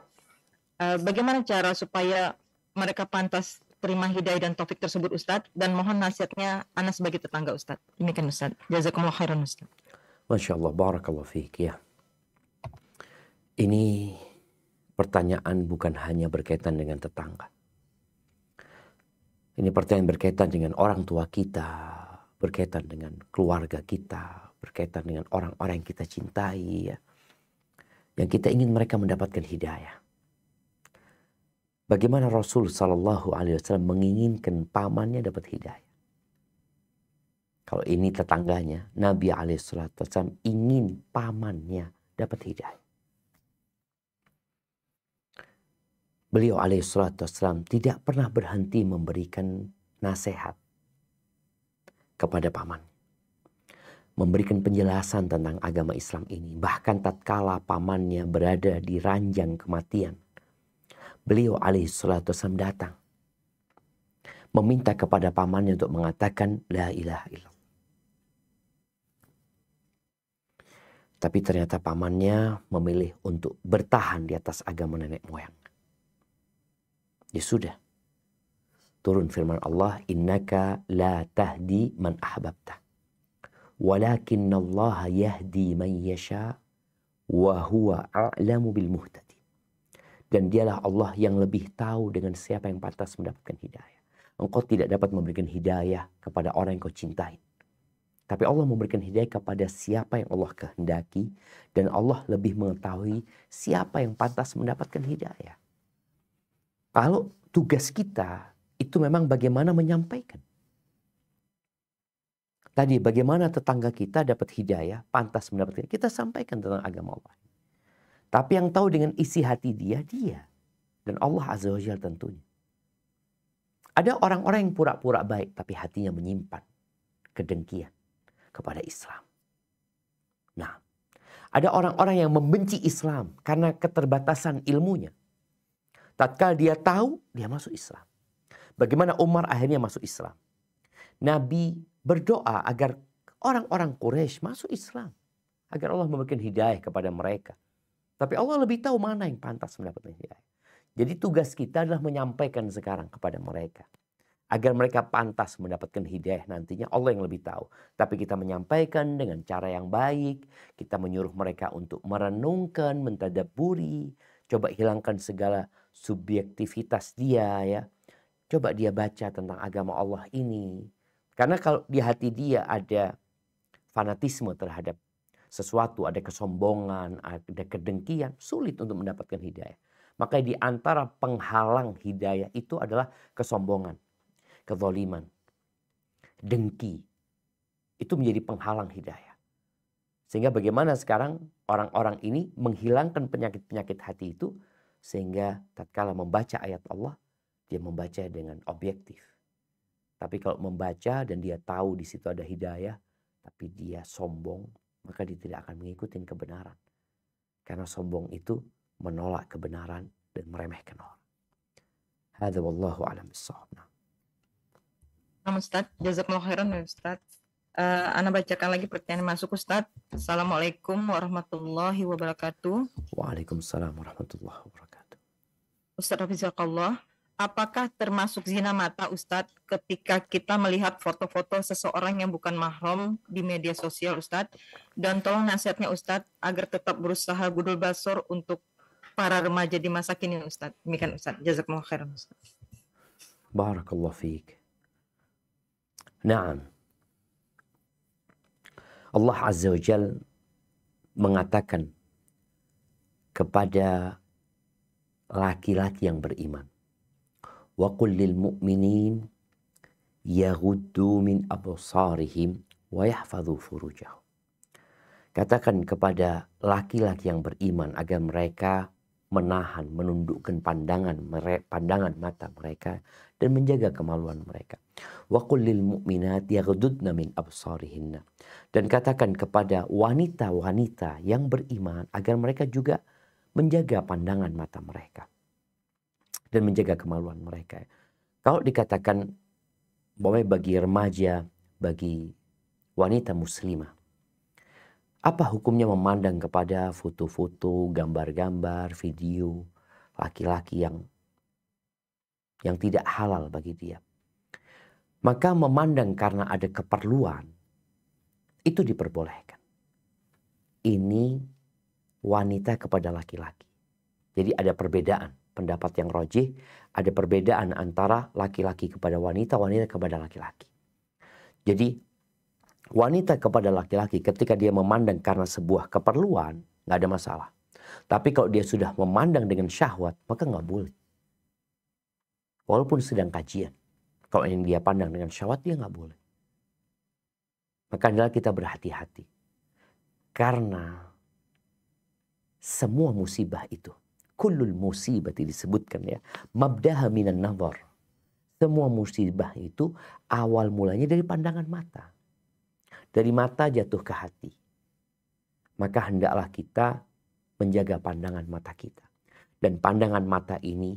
[SPEAKER 3] Bagaimana cara supaya mereka pantas terima hidayah dan taufik tersebut Ustadz? Dan mohon nasihatnya Ana sebagai tetangga Ustadz. Demikian Ustadz. Jazakumullah khairan Ustadz.
[SPEAKER 1] Masya Allah, barakallahu fiik ya. Ini pertanyaan bukan hanya berkaitan dengan tetangga. Ini pertanyaan berkaitan dengan orang tua kita, berkaitan dengan keluarga kita, berkaitan dengan orang-orang yang kita cintai ya. Yang kita ingin mereka mendapatkan hidayah. Bagaimana Rasul Sallallahu Alaihi Wasallam menginginkan pamannya dapat hidayah. Kalau ini tetangganya, Nabi SAW ingin pamannya dapat hidayah. Beliau alaihissalatu wassalam tidak pernah berhenti memberikan nasihat kepada paman. Memberikan penjelasan tentang agama Islam ini. Bahkan tatkala pamannya berada di ranjang kematian, beliau alaihissalatu wassalam datang. Meminta kepada pamannya untuk mengatakan la ilaha illallah. Tapi ternyata pamannya memilih untuk bertahan di atas agama nenek moyang. Ya sudah. Turun firman Allah, innaka la tahdi man ahbabta. Walakinallaha yahdi man yasha wa huwa a'lamu bil muhtadin. Dan dialah Allah yang lebih tahu dengan siapa yang pantas mendapatkan hidayah. Engkau tidak dapat memberikan hidayah kepada orang yang kau cintai. Tapi Allah memberikan hidayah kepada siapa yang Allah kehendaki. Dan Allah lebih mengetahui siapa yang pantas mendapatkan hidayah. Kalau tugas kita itu memang bagaimana menyampaikan. Tadi bagaimana tetangga kita dapat hidayah, pantas mendapatkan. Kita sampaikan tentang agama Allah. Tapi yang tahu dengan isi hati dia. Dan Allah Azza wa Jalla tentunya. Ada orang-orang yang pura-pura baik tapi hatinya menyimpan kedengkian kepada Islam. Nah, ada orang-orang yang membenci Islam karena keterbatasan ilmunya. Tatkala dia tahu, dia masuk Islam. Bagaimana Umar akhirnya masuk Islam? Nabi berdoa agar orang-orang Quraisy masuk Islam. Agar Allah memberikan hidayah kepada mereka. Tapi Allah lebih tahu mana yang pantas mendapatkan hidayah. Jadi tugas kita adalah menyampaikan sekarang kepada mereka. Agar mereka pantas mendapatkan hidayah nantinya, Allah yang lebih tahu. Tapi kita menyampaikan dengan cara yang baik. Kita menyuruh mereka untuk merenungkan, mentadabburi. Coba hilangkan segala subjektivitas dia ya. Coba dia baca tentang agama Allah ini. Karena kalau di hati dia ada fanatisme terhadap sesuatu, ada kesombongan, ada kedengkian, sulit untuk mendapatkan hidayah. Maka di antara penghalang hidayah itu adalah kesombongan, kezaliman, dengki. Itu menjadi penghalang hidayah. Sehingga bagaimana sekarang orang-orang ini menghilangkan penyakit-penyakit hati itu. Sehingga tatkala membaca ayat Allah, dia membaca dengan objektif. Tapi kalau membaca dan dia tahu di situ ada hidayah, tapi dia sombong, maka dia tidak akan mengikuti kebenaran. Karena sombong itu menolak kebenaran dan meremehkan orang. Hadza wallahu a'lam bissawab.
[SPEAKER 3] Ustaz, jazakallahu khairan ya Ustaz. Ana bacakan lagi pertanyaan masuk Ustaz. Assalamualaikum warahmatullahi wabarakatuh.
[SPEAKER 1] Waalaikumsalam warahmatullahi wabarakatuh.
[SPEAKER 3] Ustaz Hafizakallah, apakah termasuk zina mata Ustaz ketika kita melihat foto-foto seseorang yang bukan mahram di media sosial Ustaz? Dan tolong nasihatnya Ustaz agar tetap berusaha gudul basor untuk para remaja di masa kini Ustaz. Demikian Ustaz. Jazakumullah khairan Ustaz.
[SPEAKER 1] Barakallahu fiik. Naam. Allah Azza wa Jal mengatakan kepada laki-laki yang beriman, wa qul lil mu'minin yaghuddu min absarihim wa yahfadhu furujahum. Katakan kepada laki-laki yang beriman agar mereka menahan, menundukkan pandangan mata mereka dan menjaga kemaluan mereka. Wa qul lil mu'minat yaghuddna min absarihinna. Dan katakan kepada wanita-wanita yang beriman agar mereka juga menjaga pandangan mata mereka dan menjaga kemaluan mereka. Kalau dikatakan bahwa bagi remaja, bagi wanita muslimah, apa hukumnya memandang kepada foto-foto, gambar-gambar, video laki-laki yang tidak halal bagi dia? Maka memandang karena ada keperluan, itu diperbolehkan. Ini wanita kepada laki-laki. Jadi ada perbedaan pendapat yang rajih, ada perbedaan antara laki-laki kepada wanita, wanita kepada laki-laki. Jadi wanita kepada laki-laki ketika dia memandang karena sebuah keperluan, nggak ada masalah. Tapi kalau dia sudah memandang dengan syahwat, maka nggak boleh. Walaupun sedang kajian. Kalau yang dia pandang dengan syahwat, dia nggak boleh. Maka adalah kita berhati-hati. Karena semua musibah itu, kullul musibati disebutkan ya. Mabdaha minan nazar. Semua musibah itu awal mulanya dari pandangan mata. Dari mata jatuh ke hati. Maka hendaklah kita menjaga pandangan mata kita. Dan pandangan mata ini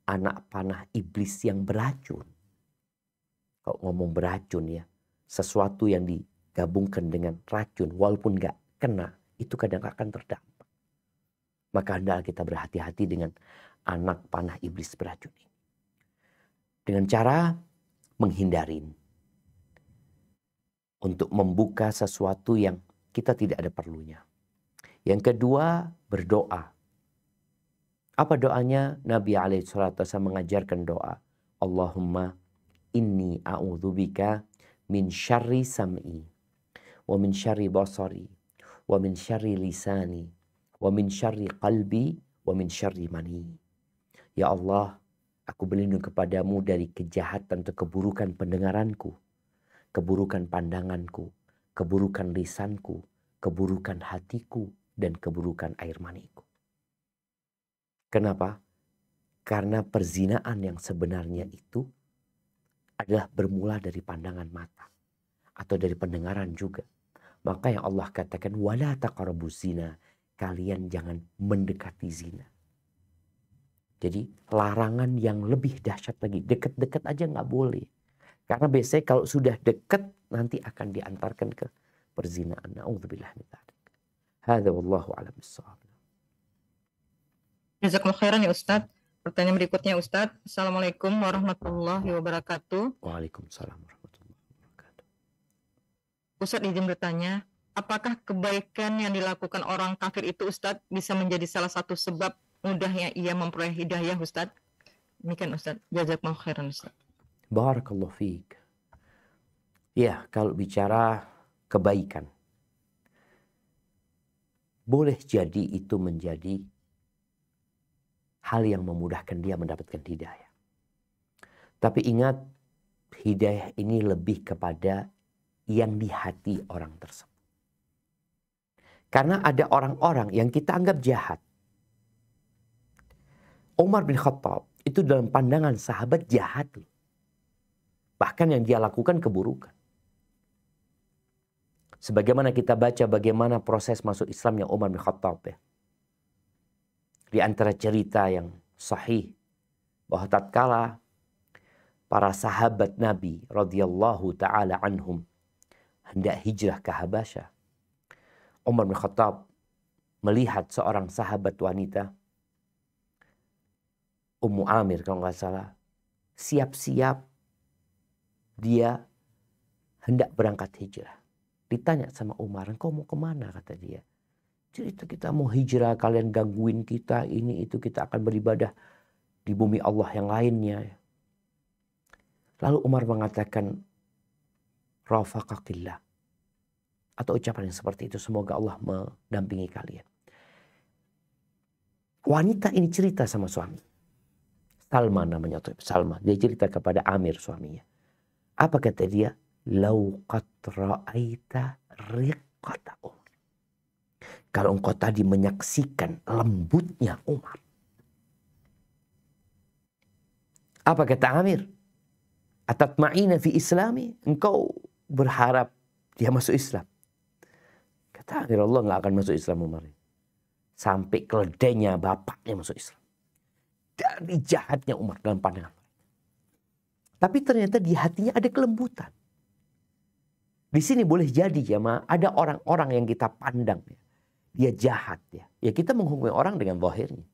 [SPEAKER 1] anak panah iblis yang beracun. Kalau ngomong beracun ya, sesuatu yang digabungkan dengan racun walaupun gak kena, itu kadang akan terdampak. Maka hendaklah kita berhati-hati dengan anak panah iblis beracun ini. Dengan cara menghindarin. Untuk membuka sesuatu yang kita tidak ada perlunya. Yang kedua, berdoa. Apa doanya? Nabi SAW mengajarkan doa. Allahumma inni a'udzubika min syarri sam'i. Wa min syarri basari. Wa min syarri lisani. Wa min syarri qalbi. Wa min syarri mani. Ya Allah, aku berlindung kepadamu dari kejahatan atau keburukan pendengaranku. Keburukan pandanganku. Keburukan lisanku. Keburukan hatiku. Dan keburukan air maniku. Kenapa? Karena perzinaan yang sebenarnya itu adalah bermula dari pandangan mata. Atau dari pendengaran juga. Maka yang Allah katakan, wala taqrabuz zina. Kalian jangan mendekati zina. Jadi larangan yang lebih dahsyat lagi. Dekat-dekat aja nggak boleh. Karena biasanya kalau sudah dekat, nanti akan diantarkan ke perzinaan. Na'udzubillah min dzalik. Hadza wallahu a'lam bissawab.
[SPEAKER 3] Jazakallahu khairan ya Ustadz. Pertanyaan berikutnya Ustadz. Assalamualaikum warahmatullahi wabarakatuh.
[SPEAKER 1] Waalaikumsalam warahmatullahi wabarakatuh.
[SPEAKER 3] Ustadz izin bertanya, apakah kebaikan yang dilakukan orang kafir itu Ustadz bisa menjadi salah satu sebab mudahnya ia memperoleh hidayah Ustadz? Demikian Ustadz. Jazakallahu khairan Ustadz.
[SPEAKER 1] Barakallahu fiik. Ya, kalau bicara kebaikan. Boleh jadi itu menjadi hal yang memudahkan dia mendapatkan hidayah. Tapi ingat, hidayah ini lebih kepada yang di hati orang tersebut. Karena ada orang-orang yang kita anggap jahat. Umar bin Khattab itu dalam pandangan sahabat jahat. Bahkan yang dia lakukan keburukan. Sebagaimana kita baca bagaimana proses masuk Islamnya Umar bin Khattab ya. Di antara cerita yang sahih bahwa tatkala para sahabat Nabi radhiyallahu taala anhum hendak hijrah ke Habasyah, Umar bin Khattab melihat seorang sahabat wanita, Ummu Amir kalau nggak salah, siap-siap dia hendak berangkat hijrah. Ditanya sama Umar, "Engkau mau kemana?" kata dia. "Cerita kita mau hijrah, kalian gangguin kita, ini itu, kita akan beribadah di bumi Allah yang lainnya." Lalu Umar mengatakan, "Rafaqakillah." Atau ucapan yang seperti itu, semoga Allah mendampingi kalian. Wanita ini cerita sama suami. Salma namanya, atau Salma. Dia cerita kepada Amir suaminya. Apa kata dia? "Lau qad ra'aita riqqata Umar." Kalau engkau tadi menyaksikan lembutnya Umar. Apa kata Amir? "Atatma'ina fi islami?" Engkau berharap dia masuk Islam. Kata Amir, Allah nggak akan masuk Islam Umar. Sampai keledainya bapaknya masuk Islam. Dari jahatnya Umar dalam pandangan. Tapi ternyata di hatinya ada kelembutan. Di sini boleh jadi jemaah, ada orang-orang yang kita pandang ya, dia jahat ya. Ya kita menghukumi orang dengan zahirnya.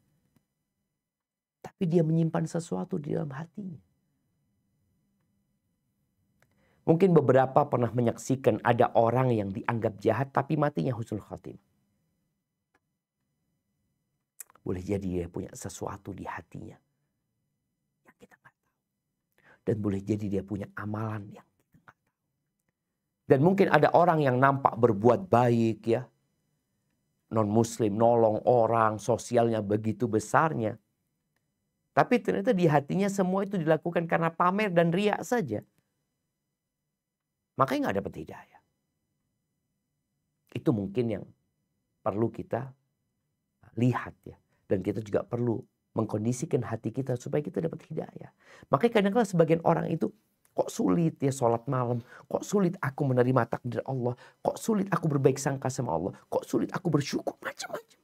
[SPEAKER 1] Tapi dia menyimpan sesuatu di dalam hatinya. Mungkin beberapa pernah menyaksikan ada orang yang dianggap jahat tapi matinya husnul khatimah. Boleh jadi dia punya sesuatu di hatinya yang kita nggak tahu. Dan boleh jadi dia punya amalan yang dan mungkin ada orang yang nampak berbuat baik ya. Non-muslim, nolong orang, sosialnya begitu besarnya. Tapi ternyata di hatinya semua itu dilakukan karena pamer dan riak saja. Makanya nggak dapat hidayah. Itu mungkin yang perlu kita lihat ya. Dan kita juga perlu mengkondisikan hati kita supaya kita dapat hidayah. Makanya kadang-kadang sebagian orang itu, kok sulit ya sholat malam, kok sulit aku menerima takdir Allah, kok sulit aku berbaik sangka sama Allah, kok sulit aku bersyukur, macam-macam.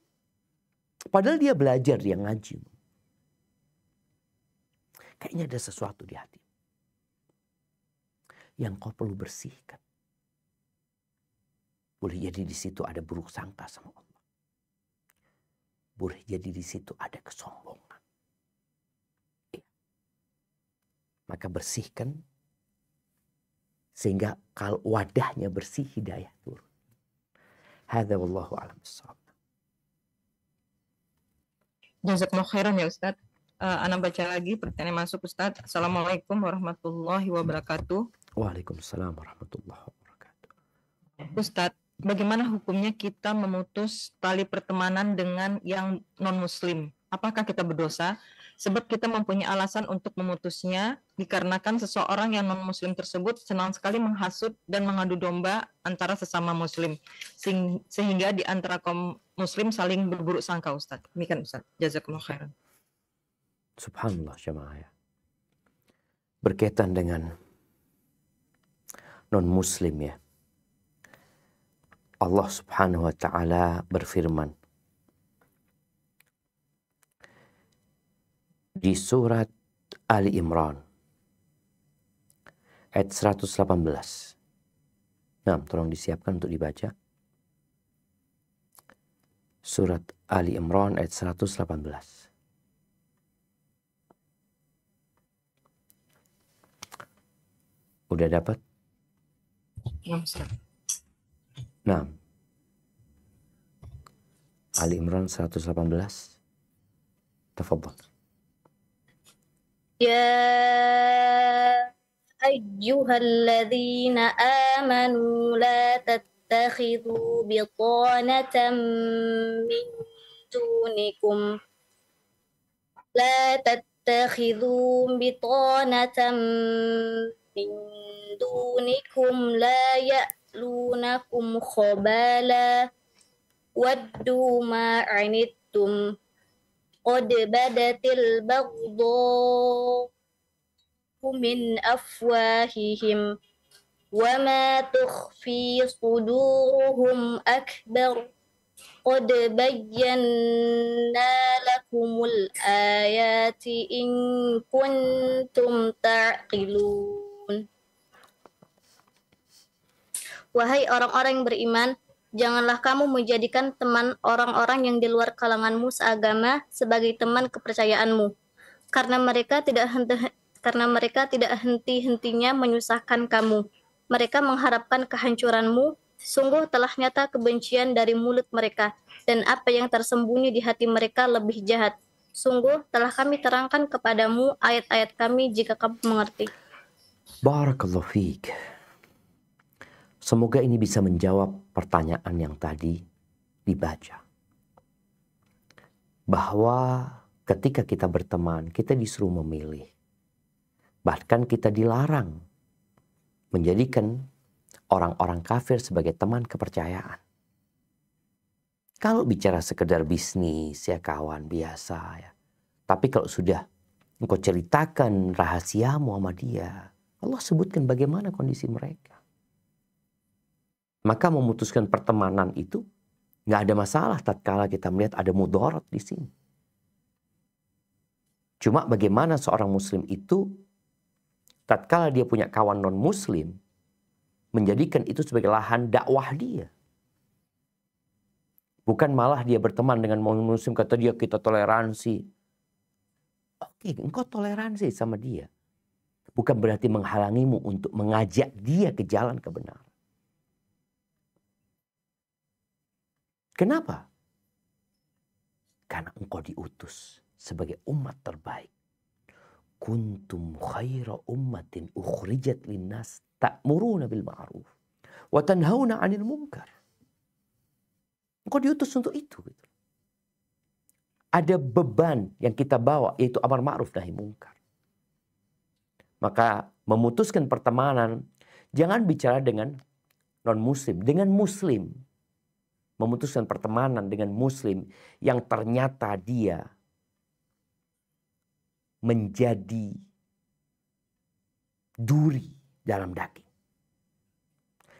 [SPEAKER 1] Padahal dia belajar, dia ngaji. Kayaknya ada sesuatu di hati yang kau perlu bersihkan. Boleh jadi di situ ada buruk sangka sama Allah. Boleh jadi di situ ada kesombongan. Maka bersihkan sehingga kalau wadahnya bersih, hidayah turun. Hadza wallahu a'lam bissawab.
[SPEAKER 3] Jazakumullah khairan ya Ustaz. Ana baca lagi pertanyaan masuk Ustaz. Assalamualaikum warahmatullahi wabarakatuh.
[SPEAKER 1] Waalaikumsalam warahmatullahi wabarakatuh.
[SPEAKER 3] Ustaz, bagaimana hukumnya kita memutus tali pertemanan dengan yang non-muslim? Apakah kita berdosa? Sebab kita mempunyai alasan untuk memutusnya dikarenakan seseorang yang non-muslim tersebut senang sekali menghasut dan mengadu domba antara sesama muslim. Sehingga di antara kaum muslim saling berburuk sangka Ustaz. Demikian Ustaz. Jazakumullah khairan.
[SPEAKER 1] Subhanallah jemaah ya. Berkaitan dengan non-muslim ya. Allah subhanahu wa ta'ala berfirman di surat Ali Imran ayat 118. Nah, tolong disiapkan untuk dibaca. Surat Ali Imran ayat 118. Udah dapat?
[SPEAKER 3] Ya, Ustaz.
[SPEAKER 1] Nah, Ali Imran 118. Tafadhal.
[SPEAKER 2] يا أيها الذين آمنوا لا تتخذوا بطانة من دونكم لا يألونكم خبالا ودوا ما عنتم قد بدت البغضاء من أفواههم وما تخفي صدورهم أكبر قد بينا لكم الآيات إن كنتم تعقلون. Wahai orang-orang yang beriman, janganlah kamu menjadikan teman orang-orang yang di luar kalanganmu seagama sebagai teman kepercayaanmu, karena mereka tidak henti-hentinya menyusahkan kamu. Mereka mengharapkan kehancuranmu. Sungguh telah nyata kebencian dari mulut mereka, dan apa yang tersembunyi di hati mereka lebih jahat. Sungguh telah kami terangkan kepadamu ayat-ayat kami jika kamu mengerti.
[SPEAKER 1] Barakallahu fiik. Semoga ini bisa menjawab pertanyaan yang tadi dibaca. Bahwa ketika kita berteman, kita disuruh memilih. Bahkan kita dilarang menjadikan orang-orang kafir sebagai teman kepercayaan. Kalau bicara sekedar bisnis, ya kawan biasa ya. Tapi kalau sudah engkau ceritakan rahasiamu sama dia, Allah sebutkan bagaimana kondisi mereka. Maka memutuskan pertemanan itu nggak ada masalah tatkala kita melihat ada mudarat di sini. Cuma bagaimana seorang muslim itu tatkala dia punya kawan non muslim menjadikan itu sebagai lahan dakwah dia. Bukan malah dia berteman dengan non muslim kata dia kita toleransi. Oke, engkau toleransi sama dia. Bukan berarti menghalangimu untuk mengajak dia ke jalan kebenaran. Kenapa? Karena engkau diutus sebagai umat terbaik. Kuntum khaira ummatin ukhrijat linnas ta'muruna bil ma'ruf wa tanhauna 'anil munkar. Engkau diutus untuk itu. Ada beban yang kita bawa yaitu amar ma'ruf nahi munkar. Maka memutuskan pertemanan jangan bicara dengan non muslim, dengan muslim. memutuskan pertemanan dengan muslim yang ternyata dia menjadi duri dalam daging.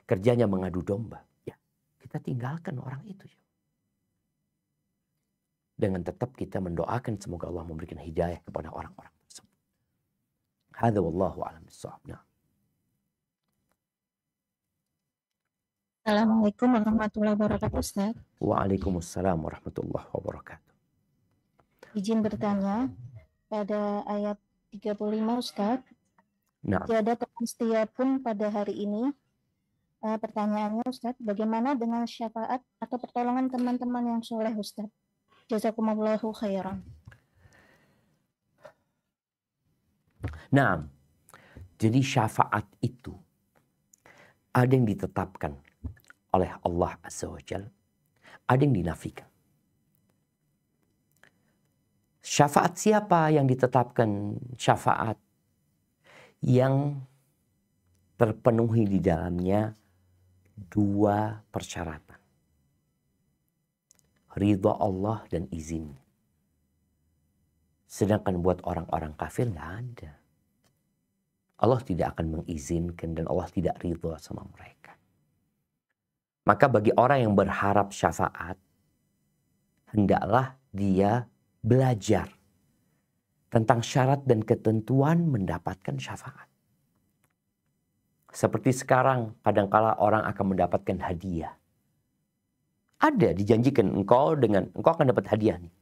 [SPEAKER 1] Kerjanya mengadu domba. Ya, kita tinggalkan orang itu. Dengan tetap kita mendoakan semoga Allah memberikan hidayah kepada orang-orang tersebut. Hadza wallahu a'lam bissawab. Nah.
[SPEAKER 4] Assalamualaikum warahmatullahi wabarakatuh, Ustaz.
[SPEAKER 1] Waalaikumsalam warahmatullahi wabarakatuh.
[SPEAKER 4] Izin bertanya, pada ayat 35, Ustaz,
[SPEAKER 1] Nah,
[SPEAKER 4] tiada teman setia pun pada hari ini. Pertanyaannya, Ustaz, bagaimana dengan syafaat atau pertolongan teman-teman yang soleh, Ustaz? Jazakumullahu khairan.
[SPEAKER 1] nah, jadi syafaat itu ada yang ditetapkan oleh Allah Azza wa Jalla, ada yang dinafikan. Syafaat siapa yang ditetapkan? Syafaat yang terpenuhi di dalamnya dua persyaratan. Ridha Allah dan izinnya. Sedangkan buat orang-orang kafir nggak ada. Allah tidak akan mengizinkan dan Allah tidak ridha sama mereka. Maka bagi orang yang berharap syafaat, hendaklah dia belajar tentang syarat dan ketentuan mendapatkan syafaat. Seperti sekarang, kadangkala orang akan mendapatkan hadiah. Ada dijanjikan engkau akan dapat hadiah nih.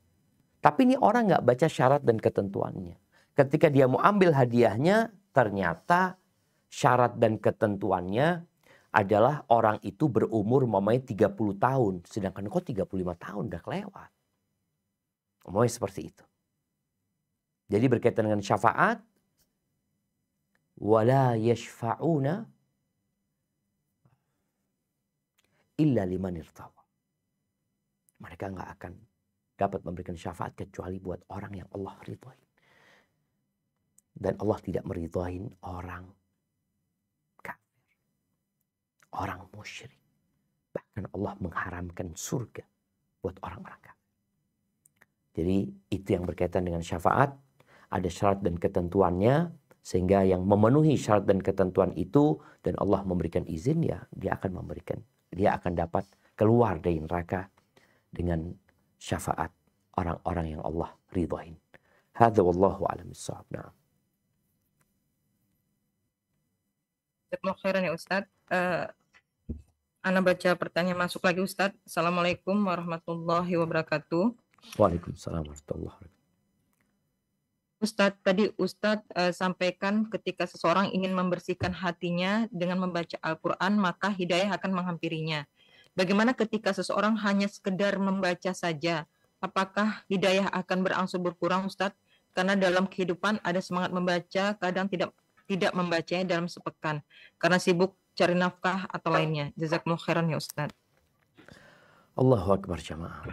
[SPEAKER 1] Tapi ini orang nggak baca syarat dan ketentuannya. Ketika dia mau ambil hadiahnya, ternyata syarat dan ketentuannya adalah orang itu berumur umpamanya 30 tahun. Sedangkan kau 35 tahun udah kelewat. Umpamanya seperti itu. Jadi berkaitan dengan syafaat. Wala yashfa'una illa liman irtawa. Mereka nggak akan dapat memberikan syafaat kecuali buat orang yang Allah ridhoi. Dan Allah tidak meridhoi orang kafir, orang musyrik. Bahkan Allah mengharamkan surga buat orang-orang kafir. Jadi itu yang berkaitan dengan syafaat. Ada syarat dan ketentuannya. Sehingga yang memenuhi syarat dan ketentuan itu dan Allah memberikan izin, ya dia akan dapat keluar dari neraka dengan syafaat orang-orang yang Allah ridhain. Hadza wallahu a'lam bissawab. Nah.
[SPEAKER 3] Jazakallahu khairan ya Ustaz. Ana baca pertanyaan masuk lagi Ustaz. Assalamualaikum warahmatullahi wabarakatuh.
[SPEAKER 1] Waalaikumsalam warahmatullahi wabarakatuh.
[SPEAKER 3] Ustadz, tadi Ustadz sampaikan ketika seseorang ingin membersihkan hatinya dengan membaca Al-Quran, maka hidayah akan menghampirinya. Bagaimana ketika seseorang hanya sekedar membaca saja? Apakah hidayah akan berangsur berkurang, Ustadz? Karena dalam kehidupan ada semangat membaca, kadang tidak membacanya dalam sepekan. Karena sibuk cari nafkah atau lainnya. Jazakumullah khairan ya Ustadz.
[SPEAKER 1] Allahu Akbar jamaah.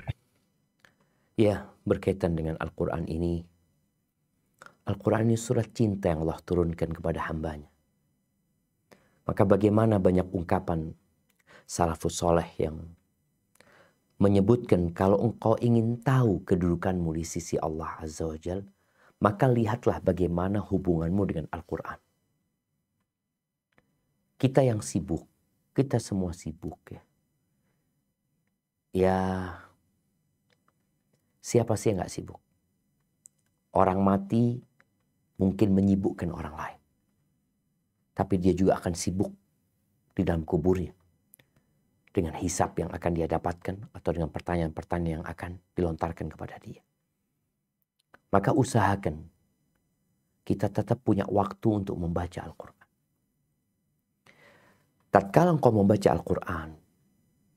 [SPEAKER 1] Ya, berkaitan dengan Al-Quran ini. Al-Quran ini surat cinta yang Allah turunkan kepada hambanya. Maka bagaimana banyak ungkapan salafus soleh yang menyebutkan kalau engkau ingin tahu kedudukanmu di sisi Allah Azza wa Jal, maka lihatlah bagaimana hubunganmu dengan Al-Quran. Kita yang sibuk, kita semua sibuk ya. Ya, siapa sih yang gak sibuk? Orang mati mungkin menyibukkan orang lain. Tapi dia juga akan sibuk di dalam kuburnya. Dengan hisab yang akan dia dapatkan atau dengan pertanyaan-pertanyaan yang akan dilontarkan kepada dia. Maka usahakan kita tetap punya waktu untuk membaca Al-Quran. Tatkala engkau membaca Al-Quran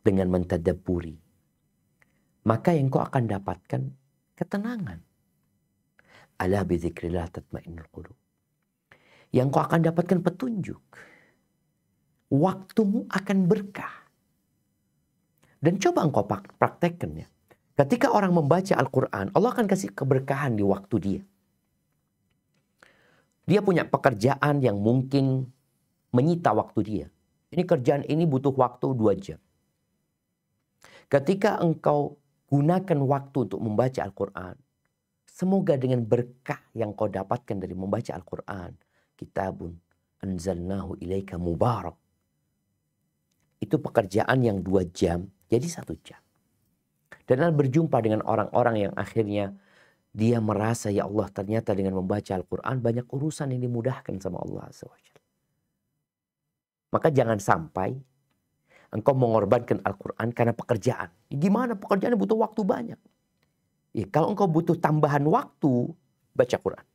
[SPEAKER 1] dengan mentadabburi, maka yang kau akan dapatkan ketenangan. Ala bidzikrillah tatmainnul qulub. Yang kau akan dapatkan petunjuk. Waktumu akan berkah. Dan coba engkau praktekkan ya. Ketika orang membaca Al-Quran, Allah akan kasih keberkahan di waktu dia. Dia punya pekerjaan yang mungkin menyita waktu dia. Ini kerjaan ini butuh waktu 2 jam. Ketika engkau gunakan waktu untuk membaca Al-Quran, semoga dengan berkah yang kau dapatkan dari membaca Al-Quran, kitabun anzalnahu ilaika mubarak. Itu pekerjaan yang 2 jam jadi 1 jam. Dan berjumpa dengan orang-orang yang akhirnya dia merasa, ya Allah, ternyata dengan membaca Al-Quran banyak urusan yang dimudahkan sama Allah SWT. Maka jangan sampai engkau mengorbankan Al-Quran karena pekerjaan. Gimana pekerjaan butuh waktu banyak. Ya, kalau engkau butuh tambahan waktu, baca Quran.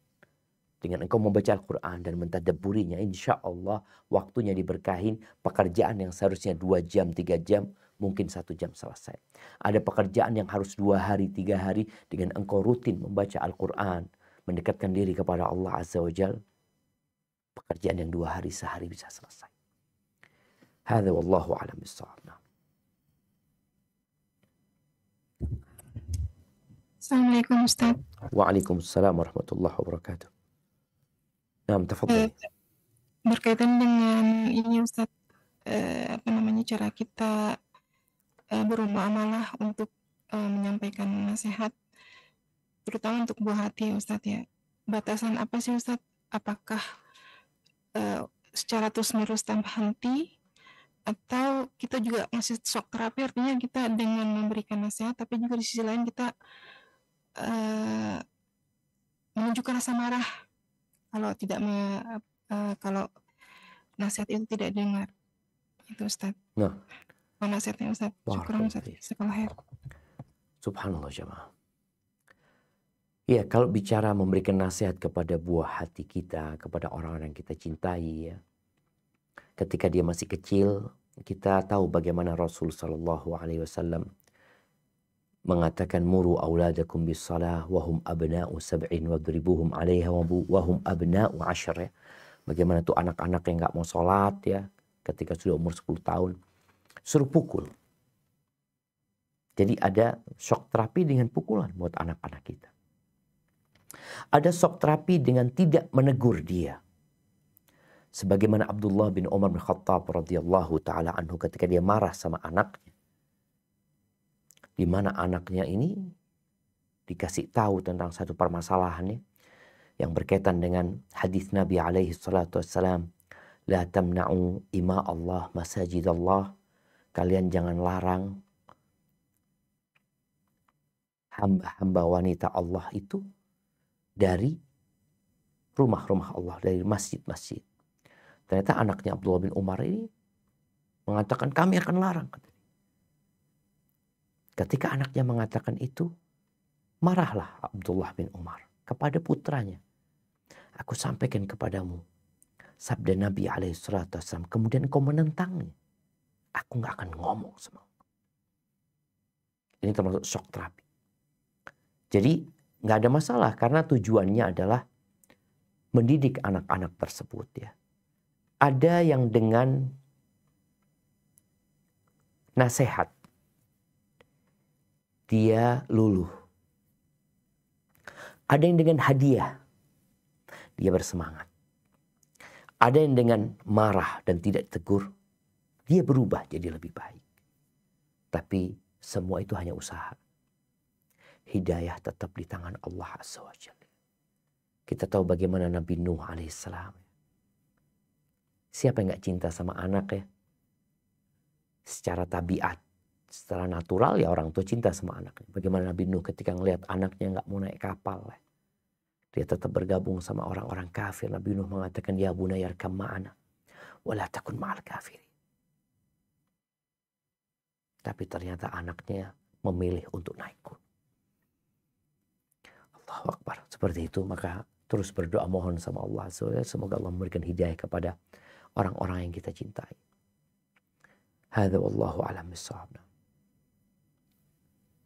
[SPEAKER 1] Dengan engkau membaca Al-Quran dan mentadabburinya, insya Allah waktunya diberkahin. Pekerjaan yang seharusnya 2 jam, 3 jam, mungkin 1 jam selesai. Ada pekerjaan yang harus 2 hari, 3 hari. Dengan engkau rutin membaca Al-Quran, mendekatkan diri kepada Allah Azza wa Jal, pekerjaan yang 2 hari, sehari bisa selesai. Hadza wallahu a'lam bissawab.
[SPEAKER 5] Assalamualaikum Ustaz.
[SPEAKER 1] Waalaikumsalam warahmatullahi wabarakatuh. Nah, tafadhal.
[SPEAKER 5] Berkaitan dengan ini Ustaz, cara kita bermuamalah untuk menyampaikan nasihat, terutama untuk buah hati Ustaz ya. Batasan apa sih Ustaz? Apakah secara terus-menerus tanpa henti, atau kita juga masih shock terapi, artinya kita dengan memberikan nasihat tapi juga di sisi lain kita menunjukkan rasa marah kalau nasihat itu tidak dengar. Itu Ustaz.
[SPEAKER 1] Nah,
[SPEAKER 5] nasihatnya Ustaz. Syukur Ustaz. Sekolah.
[SPEAKER 1] Subhanallah jemaah. Ya, kalau bicara memberikan nasihat kepada buah hati kita, kepada orang-orang yang kita cintai ya. Ketika dia masih kecil, kita tahu bagaimana Rasul sallallahu alaihi wasallam mengatakan muru auladakum bis shalah wa hum abna'u sab'in wadribuhum 'alaiha wa hum abna'u 'ashr. Bagaimana tuh anak-anak yang enggak mau salat ya, ketika sudah umur 10 tahun, suruh pukul. Jadi ada shock terapi dengan pukulan buat anak-anak kita. Ada shock terapi dengan tidak menegur dia. Sebagaimana Abdullah bin Umar bin Khattab radhiyallahu taala anhu ketika dia marah sama anaknya. Di mana anaknya ini dikasih tahu tentang satu permasalahannya yang berkaitan dengan hadis Nabi alaihi salatu wassalam, la tamna'u ima Allah masajid Allah. Kalian jangan larang hamba-hamba wanita Allah itu dari rumah-rumah Allah, dari masjid-masjid. Ternyata anaknya Abdullah bin Umar ini mengatakan kami akan larang. Ketika anaknya mengatakan itu, marahlah Abdullah bin Umar kepada putranya. Aku sampaikan kepadamu sabda Nabi alaihissalam, kemudian kau menentangnya. Aku gak akan ngomong sama kamu. Ini termasuk shock terapi. Jadi gak ada masalah karena tujuannya adalah mendidik anak-anak tersebut ya. Ada yang dengan nasihat dia luluh. Ada yang dengan hadiah dia bersemangat. Ada yang dengan marah dan tidak tegur dia berubah jadi lebih baik. Tapi semua itu hanya usaha. Hidayah tetap di tangan Allah Azza wa Jalla. Kita tahu bagaimana Nabi Nuh alaihissalam. Siapa yang gak cinta sama anak ya? Secara tabiat, secara natural ya orang tua cinta sama anaknya. Bagaimana Nabi Nuh ketika ngelihat anaknya gak mau naik kapal ya? Dia tetap bergabung sama orang-orang kafir. Nabi Nuh mengatakan, ya bunayya arkam ma'ana wala takun ma'al kafirin. Tapi ternyata anaknya memilih untuk naik gunung. Allahu Akbar. Seperti itu, maka terus berdoa mohon sama Allah. Semoga Allah memberikan hidayah kepada orang-orang yang kita cintai. Hadza wallahu a'lam bissawab.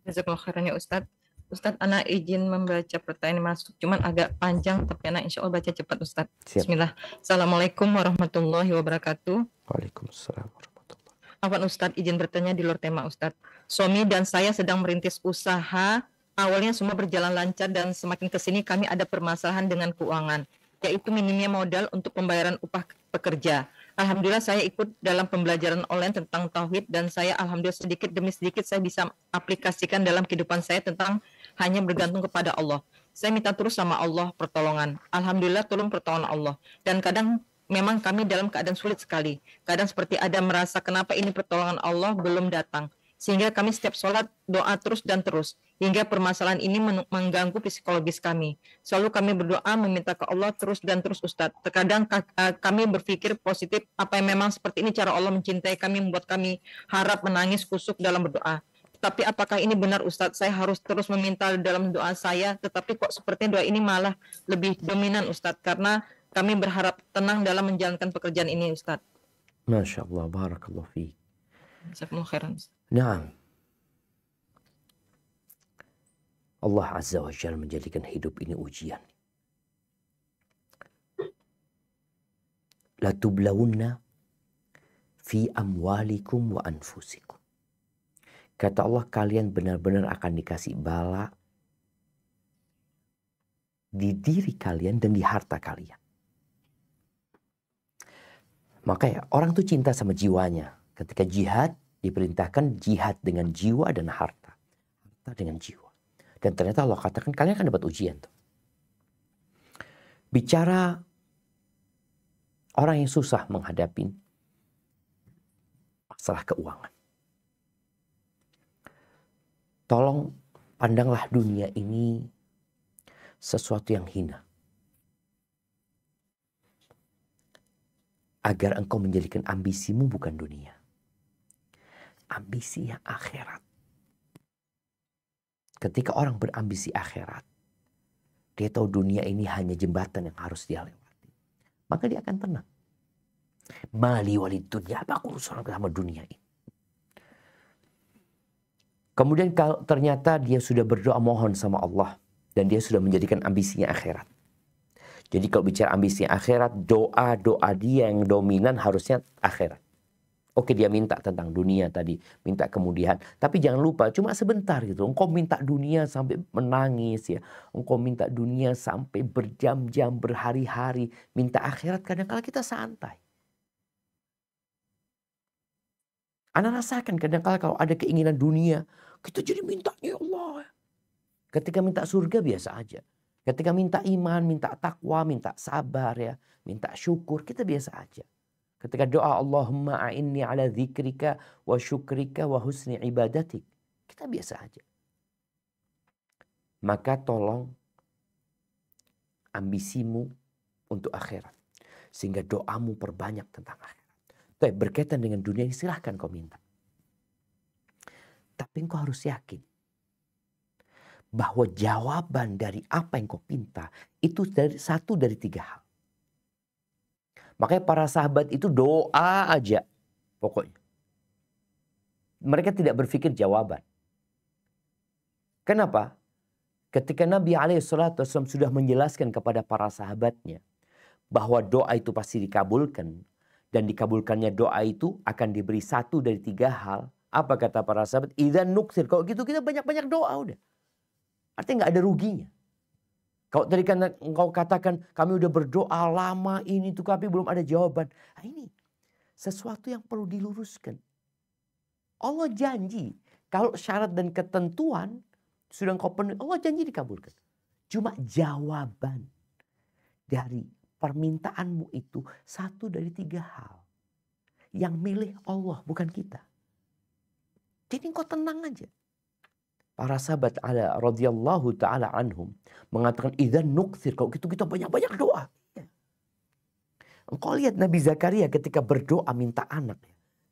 [SPEAKER 3] Jazakallahu khairan ya Ustaz. Ustaz, ana izin membaca pertanyaan masuk, cuman agak panjang, tapi ana insya Allah baca cepat Ustaz.
[SPEAKER 1] Siap.
[SPEAKER 3] Bismillah. Assalamualaikum warahmatullahi wabarakatuh.
[SPEAKER 1] Waalaikumsalam warahmatullahi.
[SPEAKER 3] Afwan Ustaz, izin bertanya di luar tema Ustaz. Suami dan saya sedang merintis usaha. Awalnya semua berjalan lancar dan semakin kesini kami ada permasalahan dengan keuangan, yaitu minimnya modal untuk pembayaran upah pekerja. Alhamdulillah saya ikut dalam pembelajaran online tentang tauhid, dan saya alhamdulillah sedikit demi sedikit saya bisa aplikasikan dalam kehidupan saya tentang hanya bergantung kepada Allah. Saya minta terus sama Allah pertolongan. Alhamdulillah turun pertolongan Allah. Dan kadang memang kami dalam keadaan sulit sekali. Kadang seperti ada merasa kenapa ini pertolongan Allah belum datang. Sehingga kami setiap sholat doa terus dan terus. Hingga permasalahan ini mengganggu psikologis kami. Selalu kami berdoa meminta ke Allah terus dan terus Ustadz. Terkadang kami berpikir positif, apa yang memang seperti ini cara Allah mencintai kami, membuat kami harap menangis kusuk dalam berdoa. Tapi apakah ini benar Ustadz? Saya harus terus meminta dalam doa saya, tetapi kok sepertinya doa ini malah lebih dominan Ustadz, karena kami berharap tenang dalam menjalankan pekerjaan ini Ustadz.
[SPEAKER 1] Masya Allah, barakallah fiik.
[SPEAKER 3] Jazakumullah khairan.
[SPEAKER 1] Naam. Allah Azza wa Jalla menjadikan hidup ini ujian. La tublawunna fi amwalikum wa anfusikum. Kata Allah, kalian benar-benar akan dikasih bala di diri kalian dan di harta kalian. Makanya orang tuh cinta sama jiwanya. Ketika jihad, diperintahkan jihad dengan jiwa dan harta. Harta dengan jiwa. Dan ternyata Allah katakan kalian akan dapat ujian tuh. Bicara orang yang susah menghadapi masalah keuangan. Tolong pandanglah dunia ini sesuatu yang hina. Agar engkau menjadikan ambisimu bukan dunia. Ambisinya akhirat. Ketika orang berambisi akhirat, dia tahu dunia ini hanya jembatan yang harus dia lewati. Maka dia akan tenang. Mali walid dunia, apa aku urusan sama dunia ini? Kemudian kalau ternyata dia sudah berdoa mohon sama Allah, dan dia sudah menjadikan ambisinya akhirat. Jadi kalau bicara ambisinya akhirat, doa-doa dia yang dominan harusnya akhirat. Oke, dia minta tentang dunia tadi, minta kemudian. Tapi jangan lupa, cuma sebentar gitu. Engkau minta dunia sampai menangis ya. Engkau minta dunia sampai berjam-jam, berhari-hari. Minta akhirat, kadang-kadang kita santai. Anda rasakan kadang-kadang kalau ada keinginan dunia, kita jadi minta, ya Allah. Ketika minta surga biasa aja. Ketika minta iman, minta takwa, minta sabar ya. Minta syukur, kita biasa aja. Ketika doa Allahumma a'inni ala dzikrika wa syukrika wa husni ibadatik. Kita biasa aja. Maka tolong ambisimu untuk akhirat. Sehingga doamu perbanyak tentang akhirat. Tapi berkaitan dengan dunia ini silahkan kau minta. Tapi engkau harus yakin. Bahwa jawaban dari apa yang kau minta itu satu dari 3 hal. Makanya para sahabat itu doa aja pokoknya. Mereka tidak berpikir jawaban. Kenapa? Ketika Nabi SAW sudah menjelaskan kepada para sahabatnya bahwa doa itu pasti dikabulkan. Dan dikabulkannya doa itu akan diberi 1 dari 3 hal. Apa kata para sahabat? Idzan nuksir. Kalau gitu kita banyak-banyak doa udah. Artinya nggak ada ruginya. Kalau tadi kan engkau katakan kami udah berdoa lama ini tuh tapi belum ada jawaban. Nah ini sesuatu yang perlu diluruskan. Allah janji kalau syarat dan ketentuan sudah engkau penuhi, Allah janji dikabulkan. Cuma jawaban dari permintaanmu itu 1 dari 3 hal. Yang milih Allah bukan kita. Jadi engkau tenang aja. Para sahabat radhiyallahu ta'ala anhum mengatakan idzan nukthir, kalau gitu kita banyak-banyak doa. Engkau lihat Nabi Zakaria ketika berdoa minta anak.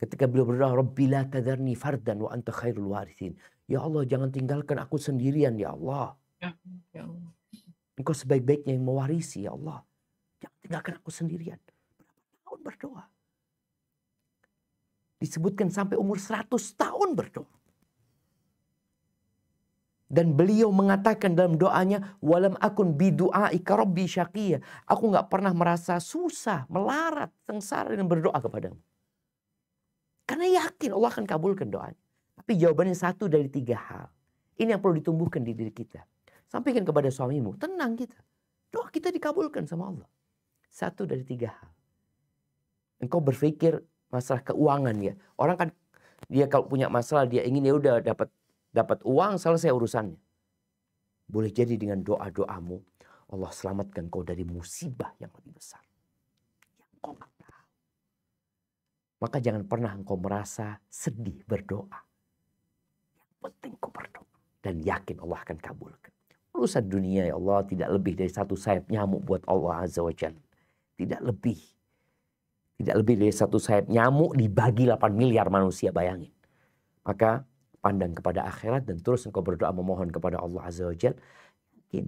[SPEAKER 1] Ketika beliau berdoa, Rabbi la tadharni fardan wa anta khairul warithin. Ya Allah, jangan tinggalkan aku sendirian ya Allah.
[SPEAKER 3] Ya Allah.
[SPEAKER 1] Engkau sebaik-baiknya yang mewarisi ya Allah. Jangan tinggalkan aku sendirian. Berapa tahun berdoa? Disebutkan sampai umur 100 tahun berdoa. Dan beliau mengatakan dalam doanya, walam akun bidu'aika rabbi syaqiyya. Aku nggak pernah merasa susah, melarat, sengsara dengan berdoa kepadamu. Karena yakin Allah akan kabulkan doanya. Tapi jawabannya 1 dari 3 hal. Ini yang perlu ditumbuhkan di diri kita. Sampaikan kepada suamimu, tenang kita. Doa kita dikabulkan sama Allah. 1 dari 3 hal. Engkau berpikir masalah keuangan ya. Orang kan dia kalau punya masalah dia ingin ya udah dapat uang selesai urusannya. Boleh jadi dengan doa-doamu Allah selamatkan kau dari musibah yang lebih besar. Yang kau nggak tahu. Maka jangan pernah engkau merasa sedih berdoa. Yang penting kau berdoa dan yakin Allah akan kabulkan. Urusan dunia ya Allah tidak lebih dari satu sayap nyamuk buat Allah Azza wa Jalla. Tidak lebih. Tidak lebih dari satu sayap nyamuk dibagi 8 miliar manusia, bayangin. Maka pandang kepada akhirat dan terus engkau berdoa memohon kepada Allah Azza wa Jalla. Yakin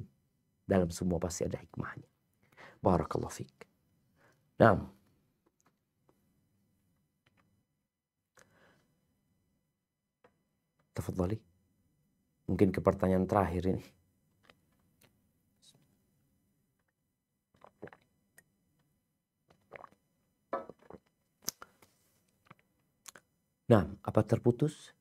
[SPEAKER 1] dalam semua pasti ada hikmahnya. Barakallahu fiik. Nah, tafadhali. Mungkin ke pertanyaan terakhir ini. Nah, apa terputus?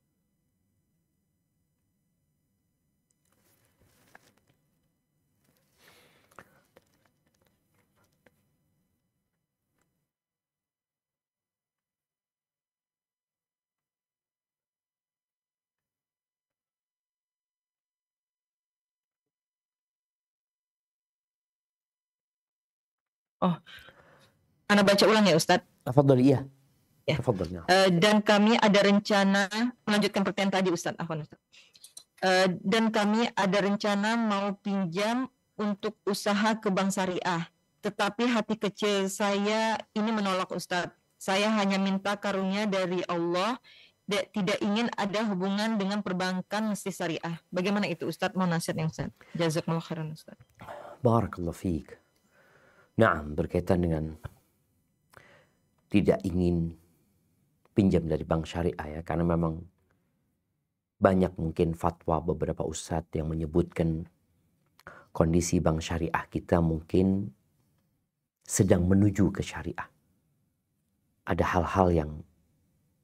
[SPEAKER 3] Oh, Ana baca ulang ya Ustadz.
[SPEAKER 1] Tafadhali, iya.
[SPEAKER 3] Ya.
[SPEAKER 1] Tafadhali.
[SPEAKER 3] Dan kami ada rencana, melanjutkan pertanyaan tadi Ustadz. Dan kami ada rencana mau pinjam untuk usaha ke bank syariah. Tetapi hati kecil saya ini menolak Ustadz. Saya hanya minta karunia dari Allah, tidak ingin ada hubungan dengan perbankan mesti syariah. Bagaimana itu Ustadz? Mau nasihat yang Ustadz. Jazakumullah khairan Ustadz.
[SPEAKER 1] Barakallahu fiik. Nah, berkaitan dengan tidak ingin pinjam dari bank syariah ya, karena memang banyak mungkin fatwa beberapa ustadz yang menyebutkan kondisi bank syariah kita mungkin sedang menuju ke syariah. Ada hal-hal yang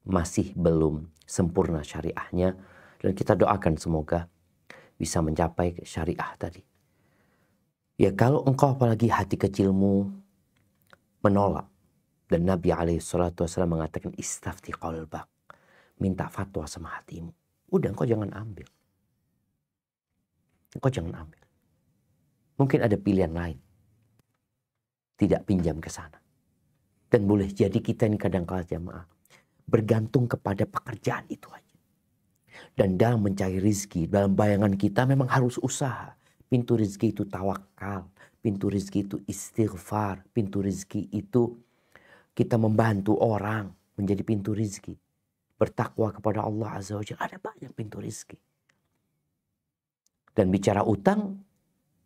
[SPEAKER 1] masih belum sempurna syariahnya dan kita doakan semoga bisa mencapai ke syariah tadi. Ya kalau engkau apalagi hati kecilmu menolak dan Nabi SAW mengatakan istafti qalbak, minta fatwa sama hatimu. Udah engkau jangan ambil. Engkau jangan ambil. Mungkin ada pilihan lain. Tidak pinjam ke sana. Dan boleh jadi kita ini kadang-kala jamaah bergantung kepada pekerjaan itu aja. Dan dalam mencari rizki, dalam bayangan kita memang harus usaha. Pintu rizki itu tawakal. Pintu rizki itu istighfar. Pintu rizki itu kita membantu orang menjadi pintu rizki. Bertakwa kepada Allah Azza wa Jalla. Ada banyak pintu rizki. Dan bicara utang,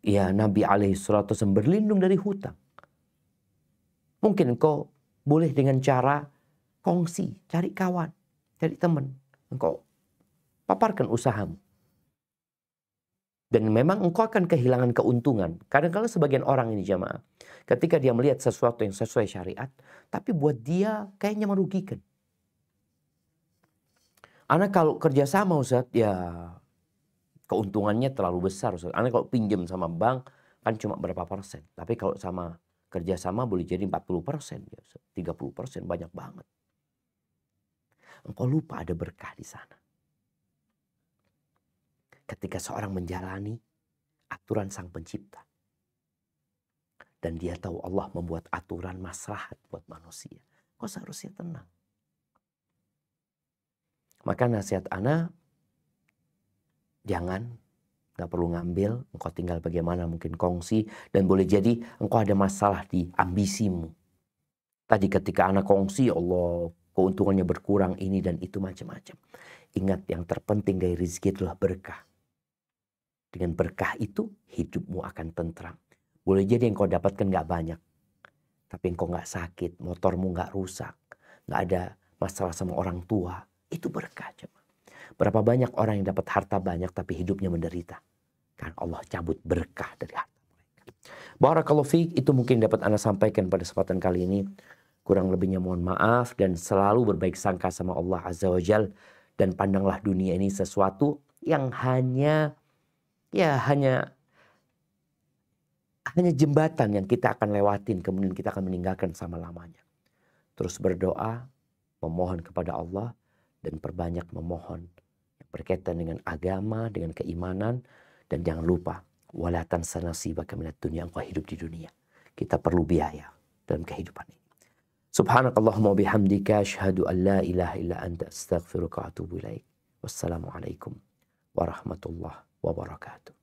[SPEAKER 1] ya Nabi SAW berlindung dari hutang. Mungkin engkau boleh dengan cara kongsi, cari kawan, cari teman. Engkau paparkan usahamu. Dan memang engkau akan kehilangan keuntungan. Kadang-kadang sebagian orang ini jamaah, ketika dia melihat sesuatu yang sesuai syariat, tapi buat dia kayaknya merugikan. Anak kalau kerjasama Ustaz, ya keuntungannya terlalu besar Ustaz. Anak kalau pinjam sama bank kan cuma berapa persen. Tapi kalau sama kerjasama boleh jadi 40%, ya Ustaz. 30%, banyak banget. Engkau lupa ada berkah di sana. Ketika seorang menjalani aturan Sang Pencipta. Dan dia tahu Allah membuat aturan maslahat buat manusia. Kok seharusnya tenang. Maka nasihat ana, jangan, gak perlu ngambil. Engkau tinggal bagaimana mungkin kongsi. Dan boleh jadi engkau ada masalah di ambisimu. Tadi ketika ana kongsi, Allah keuntungannya berkurang ini dan itu macam-macam. Ingat yang terpenting dari rezeki adalah berkah. Dengan berkah itu hidupmu akan tentram. Boleh jadi yang kau dapatkan gak banyak. Tapi engkau gak sakit, motormu gak rusak. Gak ada masalah sama orang tua. Itu berkah. Berapa banyak orang yang dapat harta banyak tapi hidupnya menderita. Kan Allah cabut berkah dari harta mereka. Barakallahu fiik, itu mungkin dapat Anda sampaikan pada kesempatan kali ini. Kurang lebihnya mohon maaf dan selalu berbaik sangka sama Allah Azza wa Jal. Dan pandanglah dunia ini sesuatu yang hanya jembatan yang kita akan lewatin, kemudian kita akan meninggalkan sama lamanya. terus berdoa, memohon kepada Allah, dan perbanyak memohon yang berkaitan dengan agama, dengan keimanan, dan jangan lupa, wala tansa nasibaka minad dunya, engkau hidup di dunia. Kita perlu biaya dalam kehidupan ini. Subhanakallahumma bihamdika asyhadu an la ilaha illa anta astaghfiruka wa atubu ilaik. Wassalamualaikum warahmatullahi wabarakatuh.